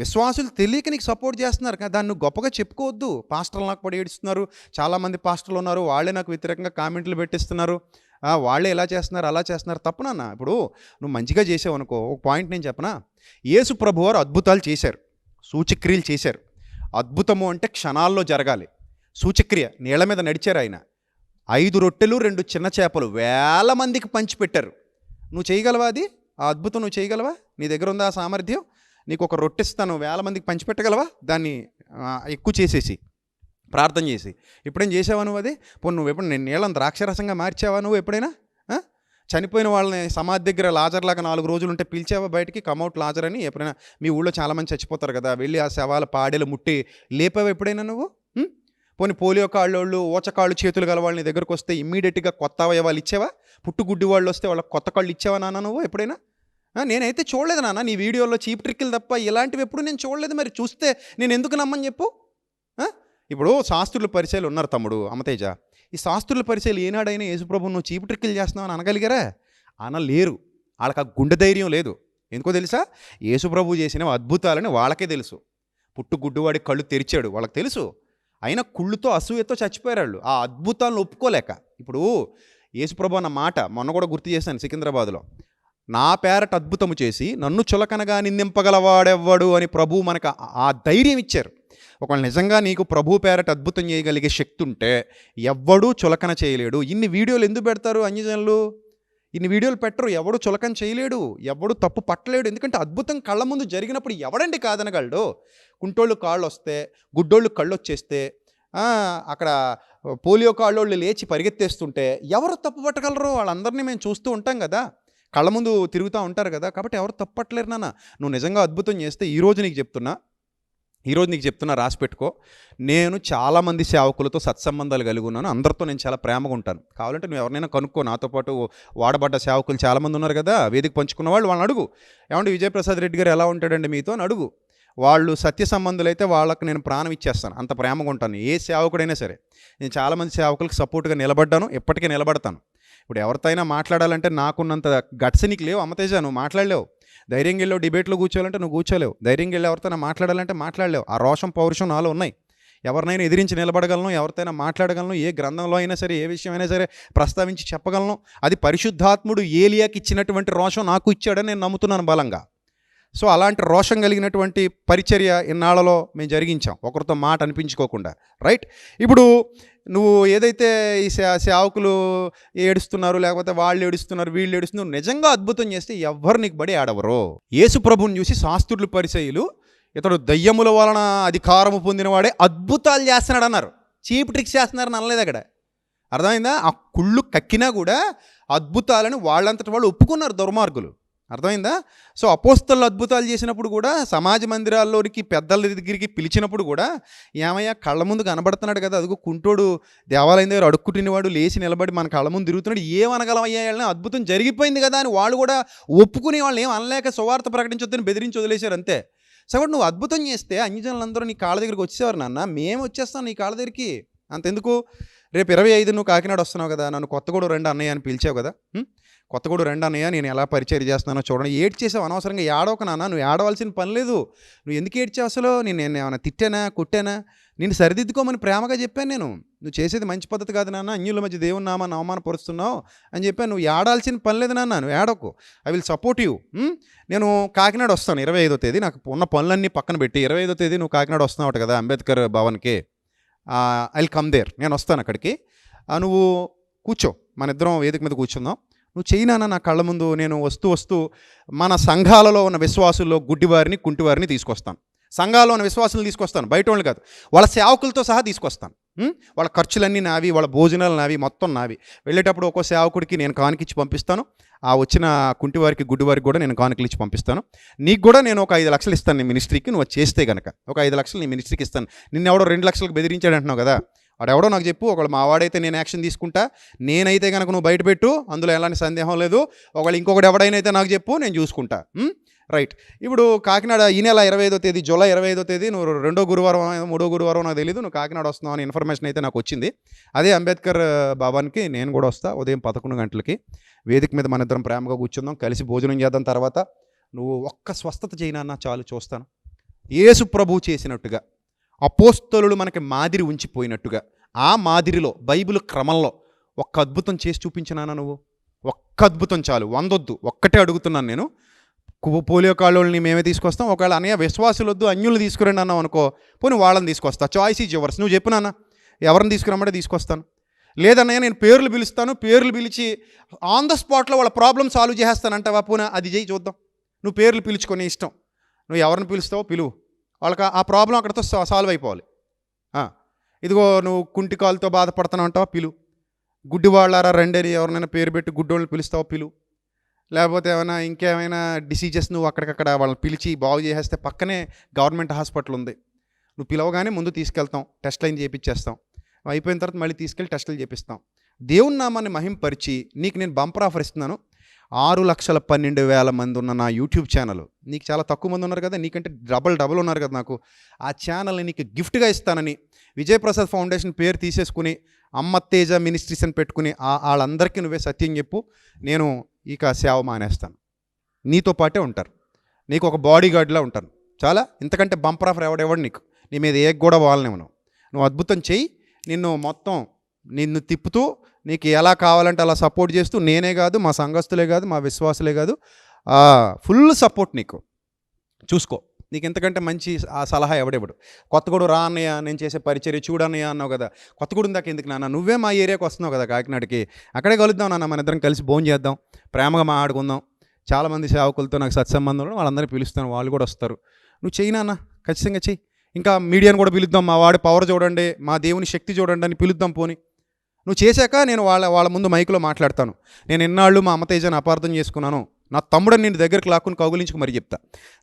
విశ్వాసులు తెలియక నీకు సపోర్ట్ చేస్తున్నారు కానీ దాన్ని నువ్వు గొప్పగా చెప్పుకోవద్దు. పాస్టర్లు నాకు పడి ఏడుస్తున్నారు, చాలామంది పాస్టర్లు ఉన్నారు, వాళ్ళే నాకు వ్యతిరేకంగా కామెంట్లు పెట్టిస్తున్నారు, వాళ్ళే ఎలా చేస్తున్నారు అలా చేస్తున్నారు. తప్పునన్నా. ఇప్పుడు నువ్వు మంచిగా చేసావు అనుకో. ఒక పాయింట్ నేను చెప్పనా, యేసు ప్రభువారు అద్భుతాలు చేశారు, సూచక్రియలు చేశారు. అద్భుతము అంటే క్షణాల్లో జరగాలి. సూచక్రియ నీళ్ల మీద నడిచారు ఆయన. 5 రొట్టెలు 2 చిన్న చేపలు వేల మందికి పంచిపెట్టారు. నువ్వు చేయగలవా? అది ఆ అద్భుతం నువ్వు చేయగలవా? నీ దగ్గర ఉందా ఆ సామర్థ్యం? నీకు ఒక రొట్టె ఇస్తాను, వేల మందికి పంచిపెట్టగలవా? దాన్ని ఎక్కువ చేసేసి ప్రార్థన చేసి ఎప్పుడైనా చేసావా నువ్వు? అది పోనీ నువ్వు ఎప్పుడు నేను నీళ్ళని ద్రాక్షరసంగా మార్చావా నువ్వు ఎప్పుడైనా? చనిపోయిన వాళ్ళని సమాధి దగ్గర లాజర్లాగా 4 రోజులు ఉంటే పిలిచావా బయటికి? కమౌట్ లాజర్ అని. ఎప్పుడైనా మీ ఊళ్ళో చాలామంది చచ్చిపోతారు కదా, వెళ్ళి ఆ శవాల పాడేలు ముట్టి లేపావా ఎప్పుడైనా నువ్వు? పోనీ పోలియో కాళ్ళోళ్ళు, ఓచకాళ్ళు చేతులు గల వాళ్ళని దగ్గరకు వస్తే ఇమ్మీడియట్గా కొత్త అవయవాలు ఇచ్చావా? పుట్టుగుడ్డి వాళ్ళు వస్తే వాళ్ళకి కొత్త కాళ్ళు ఇచ్చావా నాన్న నువ్వు ఎప్పుడైనా? నేనైతే చూడలేదు నాన్న నీ వీడియోలో చీప్ ట్రిక్కులు తప్ప ఇలాంటివి ఎప్పుడు నేను చూడలేదు. మరి చూస్తే నేను ఎందుకు నమ్మని చెప్పు? ఇప్పుడు శాస్త్రుల పరిచయాలు ఉన్నారు తమ్ముడు అమతేజ. ఈ శాస్త్రుల పరిచయాలు ఏనాడైనా యేసుప్రభు నువ్వు చీప్ ట్రిక్కులు చేస్తున్నావు అని అనగలిగారా? అనలేరు. వాళ్ళకి ఆ గుండె ధైర్యం లేదు. ఎందుకో తెలుసా? యేసుప్రభు చేసిన అద్భుతాలని వాళ్ళకే తెలుసు. పుట్టుగుడ్డువాడి కళ్ళు తెరిచాడు వాళ్ళకి తెలుసు. అయినా కుళ్ళుతో అసూయతో చచ్చిపోయారు వాళ్ళు ఆ అద్భుతాలను ఒప్పుకోలేక. ఇప్పుడు యేసుప్రభు అన్న మాట మొన్న కూడా గుర్తు చేశాను సికింద్రాబాద్లో. నా పేరట అద్భుతము చేసి నన్ను చులకనగా నిందింపగలవాడెవ్వడు అని ప్రభువు మనకు ఆ ధైర్యం ఇచ్చారు. ఒకవేళ నిజంగా నీకు ప్రభు పేరట అద్భుతం చేయగలిగే శక్తి ఉంటే ఎవ్వడూ చులకన చేయలేడు. ఇన్ని వీడియోలు ఎందుకు పెడతారు అన్యజనులు? ఇన్ని వీడియోలు పెట్టరు. ఎవడు చులకన చేయలేడు, ఎవడు తప్పు పట్టలేడు. ఎందుకంటే అద్భుతం కళ్ళ ముందు జరిగినప్పుడు ఎవడండి కాదనగలడు? కుంటోళ్ళు కాళ్ళు వస్తే, గుడ్డోళ్ళు కళ్ళు వచ్చేస్తే, అక్కడ పోలియో కాళ్ళోళ్ళు లేచి పరిగెత్తేస్తుంటే ఎవరు తప్పు పట్టగలరు? వాళ్ళందరినీ మేము చూస్తూ ఉంటాం కదా, కళ్ళ ముందు తిరుగుతూ ఉంటారు కదా. కాబట్టి ఎవరు తప్పట్లేరు నాన్న. నువ్వు నిజంగా అద్భుతం చేస్తే ఈరోజు నీకు చెప్తున్నా రాసి పెట్టుకో. నేను చాలామంది సేవకులతో సత్సంబంధాలు కలిగి ఉన్నాను. అందరితో నేను చాలా ప్రేమగా ఉంటాను. కావాలంటే నువ్వు ఎవరినైనా కనుక్కో. నాతో పాటు వాడబడ్డ సేవకులు చాలామంది ఉన్నారు కదా, వేదిక పంచుకున్న వాళ్ళని అడుగు. ఏమంటే విజయప్రసాద్ రెడ్డి గారు ఎలా ఉంటాడండి మీతో అని అడుగు. వాళ్ళు సత్య సంబంధులు అయితే వాళ్ళకి నేను ప్రాణం ఇచ్చేస్తాను, అంత ప్రేమగా ఉంటాను. ఏ సేవకుడైనా సరే. నేను చాలామంది సేవకులకు సపోర్ట్గా నిలబడ్డాను, ఎప్పటికీ నిలబడతాను. ఇప్పుడు ఎవరితో అయినా మాట్లాడాలంటే నాకున్నంత గట్స్ నీకు లేవు అమతేజ. నువ్వు మాట్లాడలేవు. ధైర్యంగా వెళ్ళావు డిబేట్లో కూర్చోవాలంటే నువ్వు కూర్చోలేవు. ధైర్యంగా వెళ్ళి ఎవరితోనా మాట్లాడాలంటే మాట్లాడలేవు. ఆ రోషం పౌరుషం నాలో ఉన్నాయి. ఎవరినైనా ఎదిరించి నిలబడగలను, ఎవరితోనైనా మాట్లాడగలను, ఏ గ్రంథంలో అయినా సరే, ఏ విషయం అయినా సరే ప్రస్తావించి చెప్పగలను. అది పరిశుద్ధాత్ముడు ఏలియాకి ఇచ్చినటువంటి రోషం నాకు ఇచ్చాడని నేను నమ్ముతున్నాను బలంగా. సో అలాంటి రోషం కలిగినటువంటి పరిచర్య ఇన్నాళ్లలో మేము జరిగించాం, ఒకరితో మాట అనిపించుకోకుండా. రైట్. ఇప్పుడు నువ్వు ఏదైతే ఈ సేవకులు ఏడుస్తున్నారు, లేకపోతే వాళ్ళు ఏడుస్తున్నారు, వీళ్ళు ఏడుస్తున్నారు, నిజంగా అద్భుతం చేస్తే ఎవ్వరు నీకు బడి ఆడవరు. యేసు ప్రభుని చూసి శాస్త్రులు పరిచయులు ఇతడు దయ్యముల వలన అధికారము పొందినవాడే అద్భుతాలు చేస్తున్నాడు అన్నారు. చీప్ ట్రిక్స్ చేస్తున్నారని అనలేదు అక్కడ. అర్థమైందా? ఆ కుళ్ళు కక్కినా కూడా అద్భుతాలని వాళ్ళంతటి వాళ్ళు ఒప్పుకున్నారు దుర్మార్గులు. అర్థమైందా? సో అపోస్తలు అద్భుతాలు చేసినప్పుడు కూడా, సమాజ మందిరాల్లోనికి పెద్దల దగ్గరికి పిలిచినప్పుడు కూడా, ఏమయ్యా కళ్ళ ముందు కనబడుతున్నాడు కదా, అదిగో కుంటోడు దేవాలయం దగ్గర అడుక్కుటినవాడు లేచి నిలబడి మన కళ్ళ ముందు తిరుగుతున్నాడు, ఏమనగలమయ్యా వాళ్ళని, అద్భుతం జరిగిపోయింది కదా అని వాళ్ళు కూడా ఒప్పుకుని వాళ్ళు ఏం అనలేక సువార్త ప్రకటించొద్దని బెదిరించి వదిలేశారు అంతే. సో కాబట్టి నువ్వు అద్భుతం చేస్తే అన్యజనులందరూ నీ కాళ్ళ దగ్గరికి వచ్చేవారు. నాన్న మేము వచ్చేస్తాం నీ కాళ్ళ దగ్గరికి. అంతెందుకు, రేపు 25 నువ్వు కాకినాడ వస్తున్నావు కదా, నన్ను కొత్తగూడెం రండి అన్నయ్య అని పిలిచావు కదా. కొత్తగూడెం రండి అన్నయ్య, నేను ఎలా పరిచయం చేస్తున్నానో చూడండి. ఏడ్చేసావు అనవసరంగా. ఏడవక నాన్న, నువ్వు ఏడవలసిన పని లేదు. నువ్వు ఎందుకు ఏడ్చావు అసలు? నేను ఏమైనా తిట్టానా, కొట్టానా? నేను సరిదిద్దుకోమని ప్రేమగా చెప్పాను. నువ్వు చేసేది మంచి పద్ధతి కాదు నాన్న, అన్యుల మధ్య దేవుని నామాన్ని అవమానపరుస్తున్నావు అని చెప్పాను. నువ్వు ఏడాల్సిన పని లేదు నాన్న, నువ్వు ఏడవకు. I will support you. నేను కాకినాడ వస్తాను 25వ తేదీ. నాకు ఉన్న పనులన్నీ పక్కన పెట్టి 25వ తేదీ నువ్వు కాకినాడ వస్తున్నావు కదా అంబేద్కర్ భవన్కి. I will come there. నేను వస్తాను అక్కడికి. నువ్వు కూర్చో, మన ఇద్దరం వేదిక మీద కూర్చుందాం. నువ్వు చేయనా నా కళ్ళ ముందు. నేను వస్తూ మన సంఘాలలో ఉన్న విశ్వాసుల్లో గుడ్డివారిని, కుంటివారిని తీసుకొస్తాను. సంఘాల్లో ఉన్న విశ్వాసులను తీసుకొస్తాను, బయట వాళ్ళు కాదు, వాళ్ళ సేవకులతో సహా తీసుకొస్తాను. వాళ్ళ ఖర్చులన్నీ నావి, వాళ్ళ భోజనాలు నావి, మొత్తం నావి. వెళ్ళేటప్పుడు ఒక్కో సేవకుడికి నేను కానుకిచ్చి పంపిస్తాను. ఆ వచ్చిన కుంటివారికి, గుడ్డివారికి కూడా నేను కానుకలు ఇచ్చి పంపిస్తాను. నీకు కూడా నేను ఒక 5 లక్షలు ఇస్తాను నీ మినిస్ట్రీకి. నువ్వు చేస్తే కనుక ఒక 5 లక్షలు నీ మినిస్ట్రీకి ఇస్తాను. నిన్నెవడో 2 లక్షలకు బెదిరించాడు అంటున్నావు కదా, వాడు ఎవడో నాకు చెప్పు. ఒకళ్ళు మా వాడైతే నేను యాక్షన్ తీసుకుంటా, నేనైతే కనుక నువ్వు బయట పెట్టు, అందులో ఎలాంటి సందేహం లేదు. ఒకళ్ళు ఇంకొకటి ఎవడైనా అయితే నాకు చెప్పు, నేను చూసుకుంటా. రైట్. ఇప్పుడు కాకినాడ ఈ నెల 25వ తేదీ, జూలై 25వ తేదీ, నువ్వు 2వ గురువారం 3వ గురువారం నాకు తెలియదు, నువ్వు కాకినాడ వస్తున్నావు అని ఇన్ఫర్మేషన్ అయితే నాకు వచ్చింది. అదే అంబేద్కర్ భవన్కి నేను కూడా వస్తా ఉదయం 11 గంటలకి. వేదిక మీద మన ఇద్దరం ప్రేమగా కూర్చుందాం, కలిసి భోజనం చేద్దాం. తర్వాత నువ్వు ఒక్క స్వస్థత చేయనా చాలు, చూస్తాను. యేసు ప్రభువు చేసినట్టుగా, అపోస్తలులు మనకి మాదిరి ఉంచిపోయినట్టుగా, ఆ మాదిరిలో బైబిల్ క్రమంలో ఒక్క అద్భుతం చేసి చూపించినానా నువ్వు? ఒక్క అద్భుతం చాలు, 100 వద్దు, ఒక్కటే అడుగుతున్నాను నేను. పోలియో కాళ్ళని మేమే తీసుకొస్తాం. ఒకవేళ అన్నయ్య విశ్వాసులు వద్దు, అన్యులు తీసుకురండి అన్నావు అనుకో, పోనీ వాళ్ళని తీసుకొస్తా. Choice is yours. నువ్వు చెప్పు నాన్న, ఎవరిని తీసుకురమ్మంటే తీసుకొస్తాను. లేదన్నయ్య నేను పేర్లు పిలుస్తాను, పేర్లు పిలిచి ఆన్ ద స్పాట్లో వాళ్ళ ప్రాబ్లం సాల్వ్ చేసేస్తానంటావా? పోనా అది చేయి చూద్దాం. నువ్వు పేర్లు పిలుచుకొని ఇష్టం, నువ్వు ఎవరిని పిలుస్తావో పిలువు, వాళ్ళకి ఆ ప్రాబ్లం అక్కడితో సాల్వ్ అయిపోవాలి. ఇదిగో నువ్వు కుంటి కాలుతో బాధపడుతున్నావు అంటావా? పిలువు. గుడ్డివాళ్ళారా రండి అని ఎవరినైనా పేరు పెట్టి గుడ్డోళ్ళని పిలుస్తావో పిలువు. లేకపోతే ఏమైనా ఇంకేమైనా డిసీజెస్ నువ్వు అక్కడికక్కడ వాళ్ళని పిలిచి బాగు చేసేస్తే పక్కనే గవర్నమెంట్ హాస్పిటల్ ఉంది, నువ్వు పిలవగానే ముందు తీసుకెళ్తాం, టెస్ట్లు అయిన చేయించేస్తాం, అయిపోయిన తర్వాత మళ్ళీ తీసుకెళ్ళి టెస్టులు చేపిస్తాం. దేవుని నామాన్ని మహింపరిచి నీకు నేను బంపర్ ఆఫర్ ఇస్తున్నాను. 6,12,000 మంది ఉన్న నా యూట్యూబ్ ఛానల్, నీకు చాలా తక్కువ మంది ఉన్నారు కదా, నీకంటే డబల్ ఉన్నారు కదా నాకు, ఆ ఛానల్ని నీకు గిఫ్ట్గా ఇస్తానని విజయప్రసాద్ ఫౌండేషన్ పేరు తీసేసుకుని అమ్మ తేజ మినిస్ట్రీస్ అని పెట్టుకుని వాళ్ళందరికీ నువ్వే సత్యం చెప్పు, నేను ఇక సేవ మానేస్తాను, నీతో పాటే ఉంటారు, నీకు ఒక బాడీ గార్డ్లా ఉంటాను. చాలా ఇంతకంటే బంపర్ ఆఫర్ ఎవడెవడు నీకు, నీ మీద ఏ కూడా వాళ్ళనేమను. నువ్వు అద్భుతం చెయ్యి, నిన్ను తిప్పుతూ నీకు ఎలా కావాలంటే అలా సపోర్ట్ చేస్తూ, నేనే కాదు, మా సంఘస్థులే కాదు, మా విశ్వాసులే కాదు, ఫుల్ సపోర్ట్ నీకు. చూసుకో, నీకు ఎంతకంటే మంచి ఆ సలహా ఎవడెవడు. కొత్తగూడు రా అన్నయ్య, నేను చేసే పరిచర్య చూడన్నయ్య అన్నావు కదా, కొత్తగూడెం దాకా ఎందుకు నాన్న, నువ్వే మా ఏరియాకి వస్తున్నావు కదా కాకినాడకి, అక్కడే కలుద్దాం నాన్న, మన ఇద్దరం కలిసి భోజనం చేద్దాం, ప్రేమగా మాట్లాడుకుందాం. చాలామంది సేవకులతో నాకు సత్సంబంధంలో వాళ్ళందరినీ పిలుస్తాను, వాళ్ళు కూడా వస్తారు. నువ్వు చెయ్యి నాన్న, ఖచ్చితంగా చెయ్యి. ఇంకా మీడియాను కూడా పిలుద్దాం, మా వాడి పవర్ చూడండి, మా దేవుని శక్తి చూడండి అని పిలుద్దాం. పోని నువ్వు చేశాక నేను వాళ్ళ ముందు మైకులో మాట్లాడతాను. నేను ఎన్నాళ్ళు మా అమ్మతేజని అపార్థం చేసుకున్నాను, నా తమ్ముడని నేను దగ్గరికి లాక్కుని కౌగులించుకు మరి చెప్తా.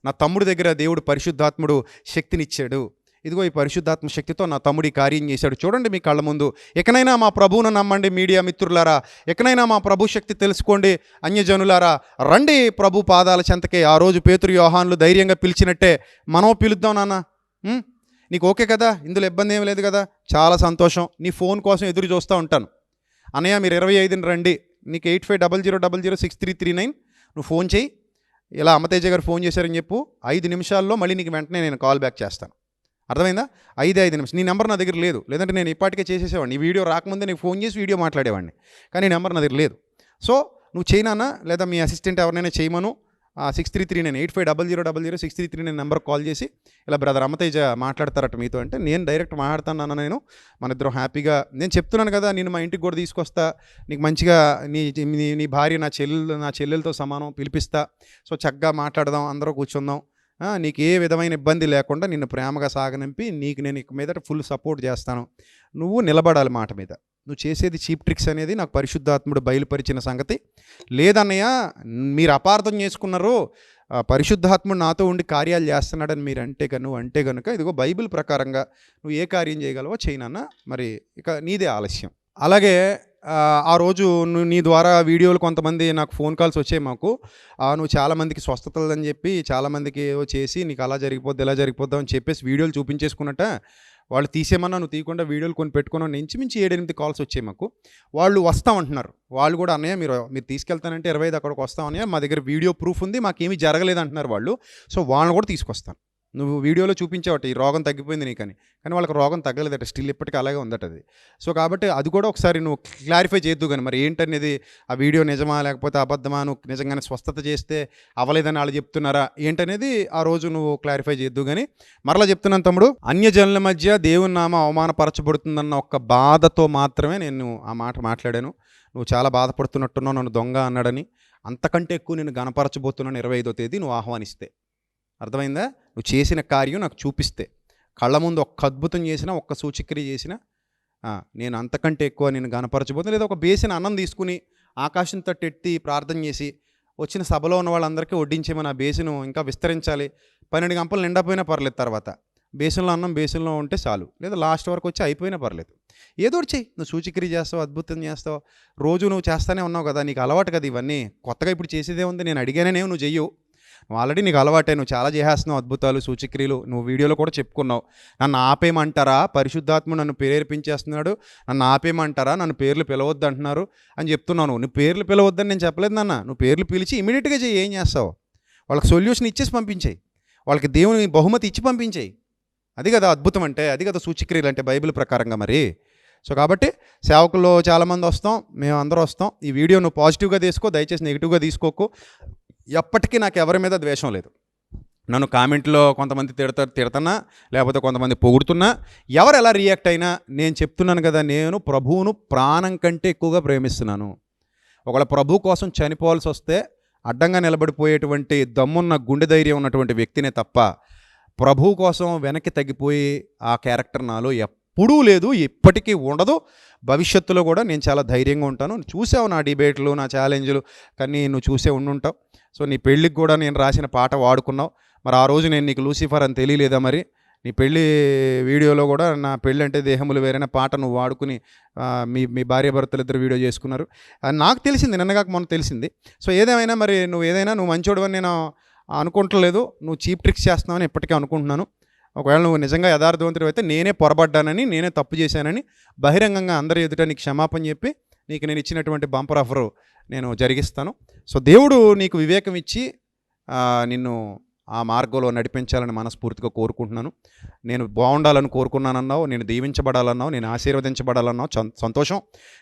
నా తమ్ముడి దగ్గర దేవుడు పరిశుద్ధాత్ముడు శక్తినిచ్చాడు, ఇదిగో ఈ పరిశుద్ధాత్మ శక్తితో నా తమ్ముడి కార్యం చేశాడు, చూడండి మీ కళ్ళ ముందు. ఎక్కడైనా మా ప్రభువును నమ్మండి మీడియా మిత్రులారా, ఎక్కడైనా మా ప్రభు శక్తి తెలుసుకోండి అన్యజనులారా, రండి ప్రభు పాదాల చెంతకే. ఆ రోజు పేతురు యోహాన్లు ధైర్యంగా పిలిచినట్టే మనం పిలుద్దాం నాన్న. నీకు ఓకే కదా, ఇందులో ఇబ్బంది ఏం లేదు కదా, చాలా సంతోషం. నీ ఫోన్ కోసం ఎదురు చూస్తూ ఉంటాను. అన్నయ్య మీరు 25ని రండి, నీకు 8500006339 నువ్వు ఫోన్ చేయి, ఇలా అమ్మతేజ గారు ఫోన్ చేశారని చెప్పు, 5 నిమిషాల్లో మళ్ళీ నీకు వెంటనే నేను కాల్ బ్యాక్ చేస్తాను. అర్థమైందా? 5 నిమిషం. నీ నెంబర్ నా దగ్గర లేదు, లేదంటే నేను ఇప్పటికే చేసేసేవాడిని, ఈ వీడియో రాకముందే నీకు ఫోన్ చేసి వీడియో మాట్లాడేవాడిని, కానీ నెంబర్ నా దగ్గర లేదు. సో నువ్వు చేయనా, లేదా మీ అసిస్టెంట్ ఎవరినైనా చేయమను, 6339 8500006339 నెంబర్ కాల్ చేసి ఇలా బ్రదర్ అమ్మతేజ మాట్లాడతారట మీతో అంటే, నేను డైరెక్ట్ మాట్లాడతాను. నేను మన ఇద్దరం హ్యాపీగా, నేను చెప్తున్నాను కదా, నేను మా ఇంటికి కూడా తీసుకొస్తా, నీకు మంచిగా నీ భార్య నా చెల్లెలతో సమానం పిలిపిస్తా. సో చక్కగా మాట్లాడదాం, అందరూ కూర్చుందాం, నీకు ఏ విధమైన ఇబ్బంది లేకుండా నిన్ను ప్రేమగా సాగనంపి నీకు నేను ఇక మీదట ఫుల్ సపోర్ట్ చేస్తాను. నువ్వు నిలబడాలి మాట మీద. నువ్వు చేసేది చీప్ ట్రిక్స్ అనేది నాకు పరిశుద్ధాత్ముడు బయలుపరిచిన సంగతి. లేదన్నయ్య మీరు అపార్థం చేసుకున్నారు, పరిశుద్ధాత్ముడు నాతో ఉండి కార్యాలు చేస్తున్నాడని మీరు నువ్వు అంటే కనుక ఇదిగో బైబిల్ ప్రకారంగా నువ్వు ఏ కార్యం చేయగలవో చేయనన్నా, మరి ఇక నీదే ఆలస్యం. అలాగే ఆ రోజు నీ ద్వారా వీడియోలు కొంతమంది నాకు ఫోన్ కాల్స్ వచ్చాయి మాకు, నువ్వు చాలామందికి స్వస్థతలని చెప్పి చాలామందికి చేసి నీకు అలా జరిగిపోద్ది ఇలా జరిగిపోద్దాం అని చెప్పేసి వీడియోలు చూపించేసుకున్నట్ట వాళ్ళు తీసేమన్నా నువ్వు తీయకుండా వీడియోలు కొని పెట్టుకున్నావు. ఇంచుమించి 7-8 కాల్స్ వచ్చాయి మాకు. వాళ్ళు వస్తామంటున్నారు, వాళ్ళు కూడా అన్నయ్య మీరు తీసుకెళ్తానంటే 25 అక్కడికి వస్తామన్నయ్య, మా దగ్గర వీడియో ప్రూఫ్ ఉంది, మాకేమీ జరగలేదు అంటున్నారు వాళ్ళు. సో వాళ్ళని కూడా తీసుకొస్తాను. నువ్వు వీడియోలో చూపించావట ఈ రోగం తగ్గిపోయింది నీకని, కానీ వాళ్ళకి రోగం తగ్గలేదట, స్టిల్ ఇప్పటికీ అలాగే ఉందట అది. సో కాబట్టి అది కూడా ఒకసారి నువ్వు క్లారిఫై చేద్దు కానీ, మరి ఏంటనేది ఆ వీడియో నిజమా లేకపోతే అబద్ధమా, నువ్వు నిజంగానే స్వస్థత చేస్తే అవ్వలేదని వాళ్ళు చెప్తున్నారా ఏంటనేది ఆ రోజు నువ్వు క్లారిఫై చేద్దు కానీ. మరలా చెప్తున్నాను తమ్ముడు, అన్యజనుల మధ్య దేవుని నామ అవమానపరచబడుతుందన్న ఒక్క బాధతో మాత్రమే నేను ఆ మాట మాట్లాడాను. నువ్వు చాలా బాధపడుతున్నట్టున్నావు, నన్ను దొంగ అన్నాడని. అంతకంటే ఎక్కువ నేను గణపరచబోతున్నాను 25వ తేదీ నువ్వు ఆహ్వానిస్తే. అర్థమైందా? నువ్వు చేసిన కార్యం నాకు చూపిస్తే, కళ్ళ ముందు ఒక్క అద్భుతం చేసినా, ఒక్క సూచక్రియ చేసినా, నేను అంతకంటే ఎక్కువ నేను గణపరచబోతున్నా. లేదా ఒక బేసిన అన్నం తీసుకుని ఆకాశం తట్టెత్తి ప్రార్థన చేసి వచ్చిన సభలో ఉన్న వాళ్ళందరికీ వడ్డించేమని ఆ బేసిను ఇంకా విస్తరించాలి. 12 గంపలు నిండపోయినా పర్లేదు, తర్వాత బేసిన్లో అన్నం బేసిన్లో ఉంటే చాలు, లేదా లాస్ట్ వరకు వచ్చి అయిపోయినా పర్లేదు. ఏదో ఒకటి చెయ్యి. నువ్వు సూచక్రియ చేస్తావు, అద్భుతం చేస్తావు, రోజు నువ్వు చేస్తూనే ఉన్నావు కదా, నీకు అలవాటు కదా ఇవన్నీ. కొత్తగా ఇప్పుడు చేసేదే ఉంది, నేను అడిగానేమో నువ్వు చెయ్యవు, ఆల్రెడీ నీకు అలవాటే, నువ్వు చాలా చేసేస్తున్నావు అద్భుతాలు సూచక్రియలు. నువ్వు వీడియోలో కూడా చెప్పుకున్నావు, నన్ను ఆపేయమంటారా, పరిశుద్ధాత్మ నన్ను ప్రేరేపించేస్తున్నాడు, నన్ను ఆపేయమంటారా, నన్ను పేర్లు పిలవద్దు అంటున్నారు అని చెప్తున్నాను. నువ్వు పేర్లు పిలవద్దని నేను చెప్పలేదు నాన్న, నువ్వు పేర్లు పిలిచి ఇమీడియట్గా చెయ్యి. ఏం చేస్తావు? వాళ్ళకి సొల్యూషన్ ఇచ్చేసి పంపించేయి. వాళ్ళకి దేవుని బహుమతి ఇచ్చి పంపించేయి. అది కదా అద్భుతం అంటే, అది కదా సూచక్రియలు అంటే బైబిల్ ప్రకారంగా మరి. సో కాబట్టి సేవకుల్లో చాలామంది వస్తాం, మేము అందరూ వస్తాం. ఈ వీడియో నువ్వు పాజిటివ్గా తీసుకో, దయచేసి నెగిటివ్గా తీసుకోకు. ఎప్పటికీ నాకు ఎవరి మీద ద్వేషం లేదు. నన్ను కామెంట్లో కొంతమంది తిడుతున్నా, లేకపోతే కొంతమంది పొగుడుతున్నా, ఎవరు ఎలా రియాక్ట్ అయినా నేను చెప్తున్నాను కదా, నేను ప్రభువును ప్రాణం కంటే ఎక్కువగా ప్రేమిస్తున్నాను. ఒకవేళ ప్రభు కోసం చనిపోవాల్సి వస్తే అడ్డంగా నిలబడిపోయేటువంటి దమ్మున్న గుండె ధైర్యం ఉన్నటువంటి వ్యక్తినే తప్ప ప్రభు కోసం వెనక్కి తగ్గిపోయి ఆ క్యారెక్టర్ నాలో ఎప్పుడూ లేదు, ఇప్పటికీ ఉండదు, భవిష్యత్తులో కూడా నేను చాలా ధైర్యంగా ఉంటాను. చూసావు నా డిబేట్లు, నా ఛాలెంజ్లు, కానీ నువ్వు చూసే ఉండుంటావు. సో నీ పెళ్ళికి కూడా నేను రాసిన పాట వాడుకున్నావు. మరి ఆ రోజు నేను నీకు లూసిఫర్ అని తెలియలేదా? మరి నీ పెళ్ళి వీడియోలో కూడా నా పెళ్ళి అంటే దేహములు వేరైన పాట నువ్వు వాడుకుని మీ భార్యాభర్తలు ఇద్దరు వీడియో చేసుకున్నారు. నాకు తెలిసింది, నిన్నగాక మొన్న తెలిసింది. సో ఏదేమైనా మరి నువ్వు మంచోడు అని నేను అనుకుంటలేదు, నువ్వు చీప్ ట్రిక్స్ చేస్తున్నావని ఇప్పటికే అనుకుంటున్నాను. ఒకవేళ నువ్వు నిజంగా యథార్థవంతుడు అయితే నేనే పొరపడ్డానని, నేనే తప్పు చేశానని బహిరంగంగా అందరి ఎదుట నీకు క్షమాపణ చెప్పి నీకు నేను ఇచ్చినటువంటి బంపర్ ఆఫరు నేను జరిగిస్తాను. సో దేవుడు నీకు వివేకం ఇచ్చి నిన్ను ఆ మార్గంలో నడిపించాలని మనస్ఫూర్తిగా కోరుకుంటున్నాను. నేను బాగుండాలని కోరుకున్నానన్నావు, నేను దీవించబడాలన్నావు, నేను ఆశీర్వదించబడాలన్నావు, సంతోషం.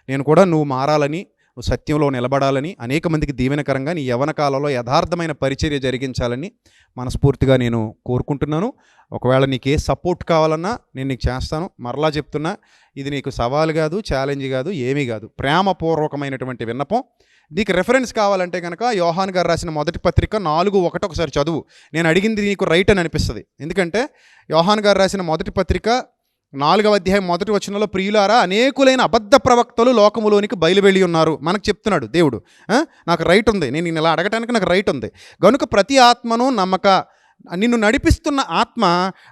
నేను కూడా నువ్వు మారాలని, నువ్వు సత్యంలో నిలబడాలని, అనేక మందికి దీవెనకరంగా నీ యవ్వన కాలంలో యథార్థమైన పరిచర్య జరిగించాలని మనస్ఫూర్తిగా నేను కోరుకుంటున్నాను. ఒకవేళ నీకు ఏ సపోర్ట్ కావాలన్నా నేను నీకు చేస్తాను. మరలా చెప్తున్నా, ఇది నీకు సవాల్ కాదు, ఛాలెంజ్ కాదు, ఏమీ కాదు, ప్రేమపూర్వకమైనటువంటి విన్నపం. నీకు రెఫరెన్స్ కావాలంటే కనుక యోహాన్ గారు రాసిన మొదటి పత్రిక 4:1 ఒకసారి చదువు. నేను అడిగింది నీకు రైట్ అని అనిపిస్తుంది. ఎందుకంటే యోహాన్ గారు రాసిన మొదటి పత్రిక 4వ అధ్యాయం 1వ వచనంలో, ప్రియులారా, అనేకులైన అబద్ధ ప్రవక్తలు లోకములోనికి బయలువెళ్ళి ఉన్నారు. మనకు చెప్తున్నాడు దేవుడు, నాకు రైట్ ఉంది, నేను ఇలా అడగటానికి నాకు రైట్ ఉంది. కనుక ప్రతి ఆత్మను నమ్మక, నిన్ను నడిపిస్తున్న ఆత్మ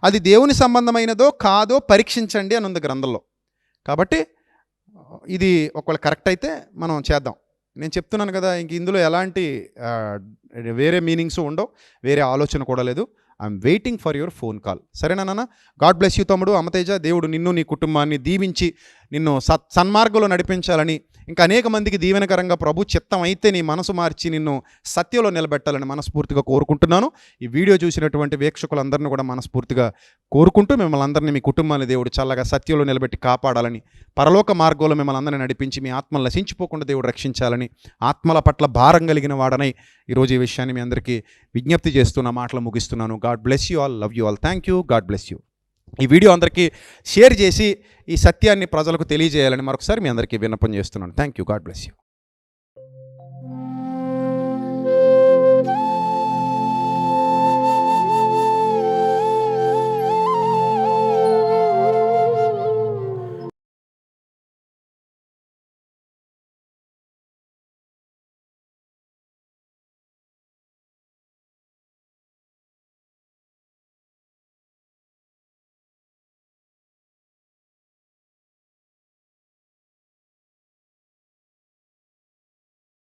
అది దేవుని సంబంధమైనదో కాదో పరీక్షించండి అని ఉంది గ్రంథంలో. కాబట్టి ఇది ఒకవేళ కరెక్ట్ అయితే మనం చేద్దాం. నేను చెప్తున్నాను కదా, ఇంక ఇందులో ఎలాంటి వేరే మీనింగ్స్ ఉండవు, వేరే ఆలోచన కూడా లేదు. I'm waiting for your phone call. సరేనా నాన్న? గాడ్ బ్లెస్ యూ తమ్ముడు. అమతేజ, దేవుడు నిన్ను నీ కుటుంబాన్ని దీవించి నిన్ను సన్మార్గంలో నడిపించాలని, ఇంకా అనేక మందికి దీవెనకరంగా ప్రభు చిత్తం అయితే నీ మనసు మార్చి నిన్ను సత్యంలో నిలబెట్టాలని మనస్ఫూర్తిగా కోరుకుంటున్నాను. ఈ వీడియో చూసినటువంటి వీక్షకులందరినీ కూడా మనస్ఫూర్తిగా కోరుకుంటూ మిమ్మల్ని అందరినీ, మీ కుటుంబాన్ని దేవుడు చల్లగా సత్యంలో నిలబెట్టి కాపాడాలని, పరలోక మార్గంలో మిమ్మల్ని అందరినీ నడిపించి మీ ఆత్మలు నశించిపోకుండా దేవుడు రక్షించాలని, ఆత్మల పట్ల భారం కలిగిన వాడనై ఈరోజు ఈ విషయాన్ని మీ అందరికీ విజ్ఞప్తి చేస్తున్న మాటలు ముగిస్తున్నాను. God bless you all, love you all, thank you, God bless you. ఈ వీడియో అందరికీ షేర్ చేసి ఈ సత్యాన్ని ప్రజలకు తెలియజేయాలని మరొకసారి మీ అందరికీ విన్నపం చేస్తున్నాను. Thank you, God bless you.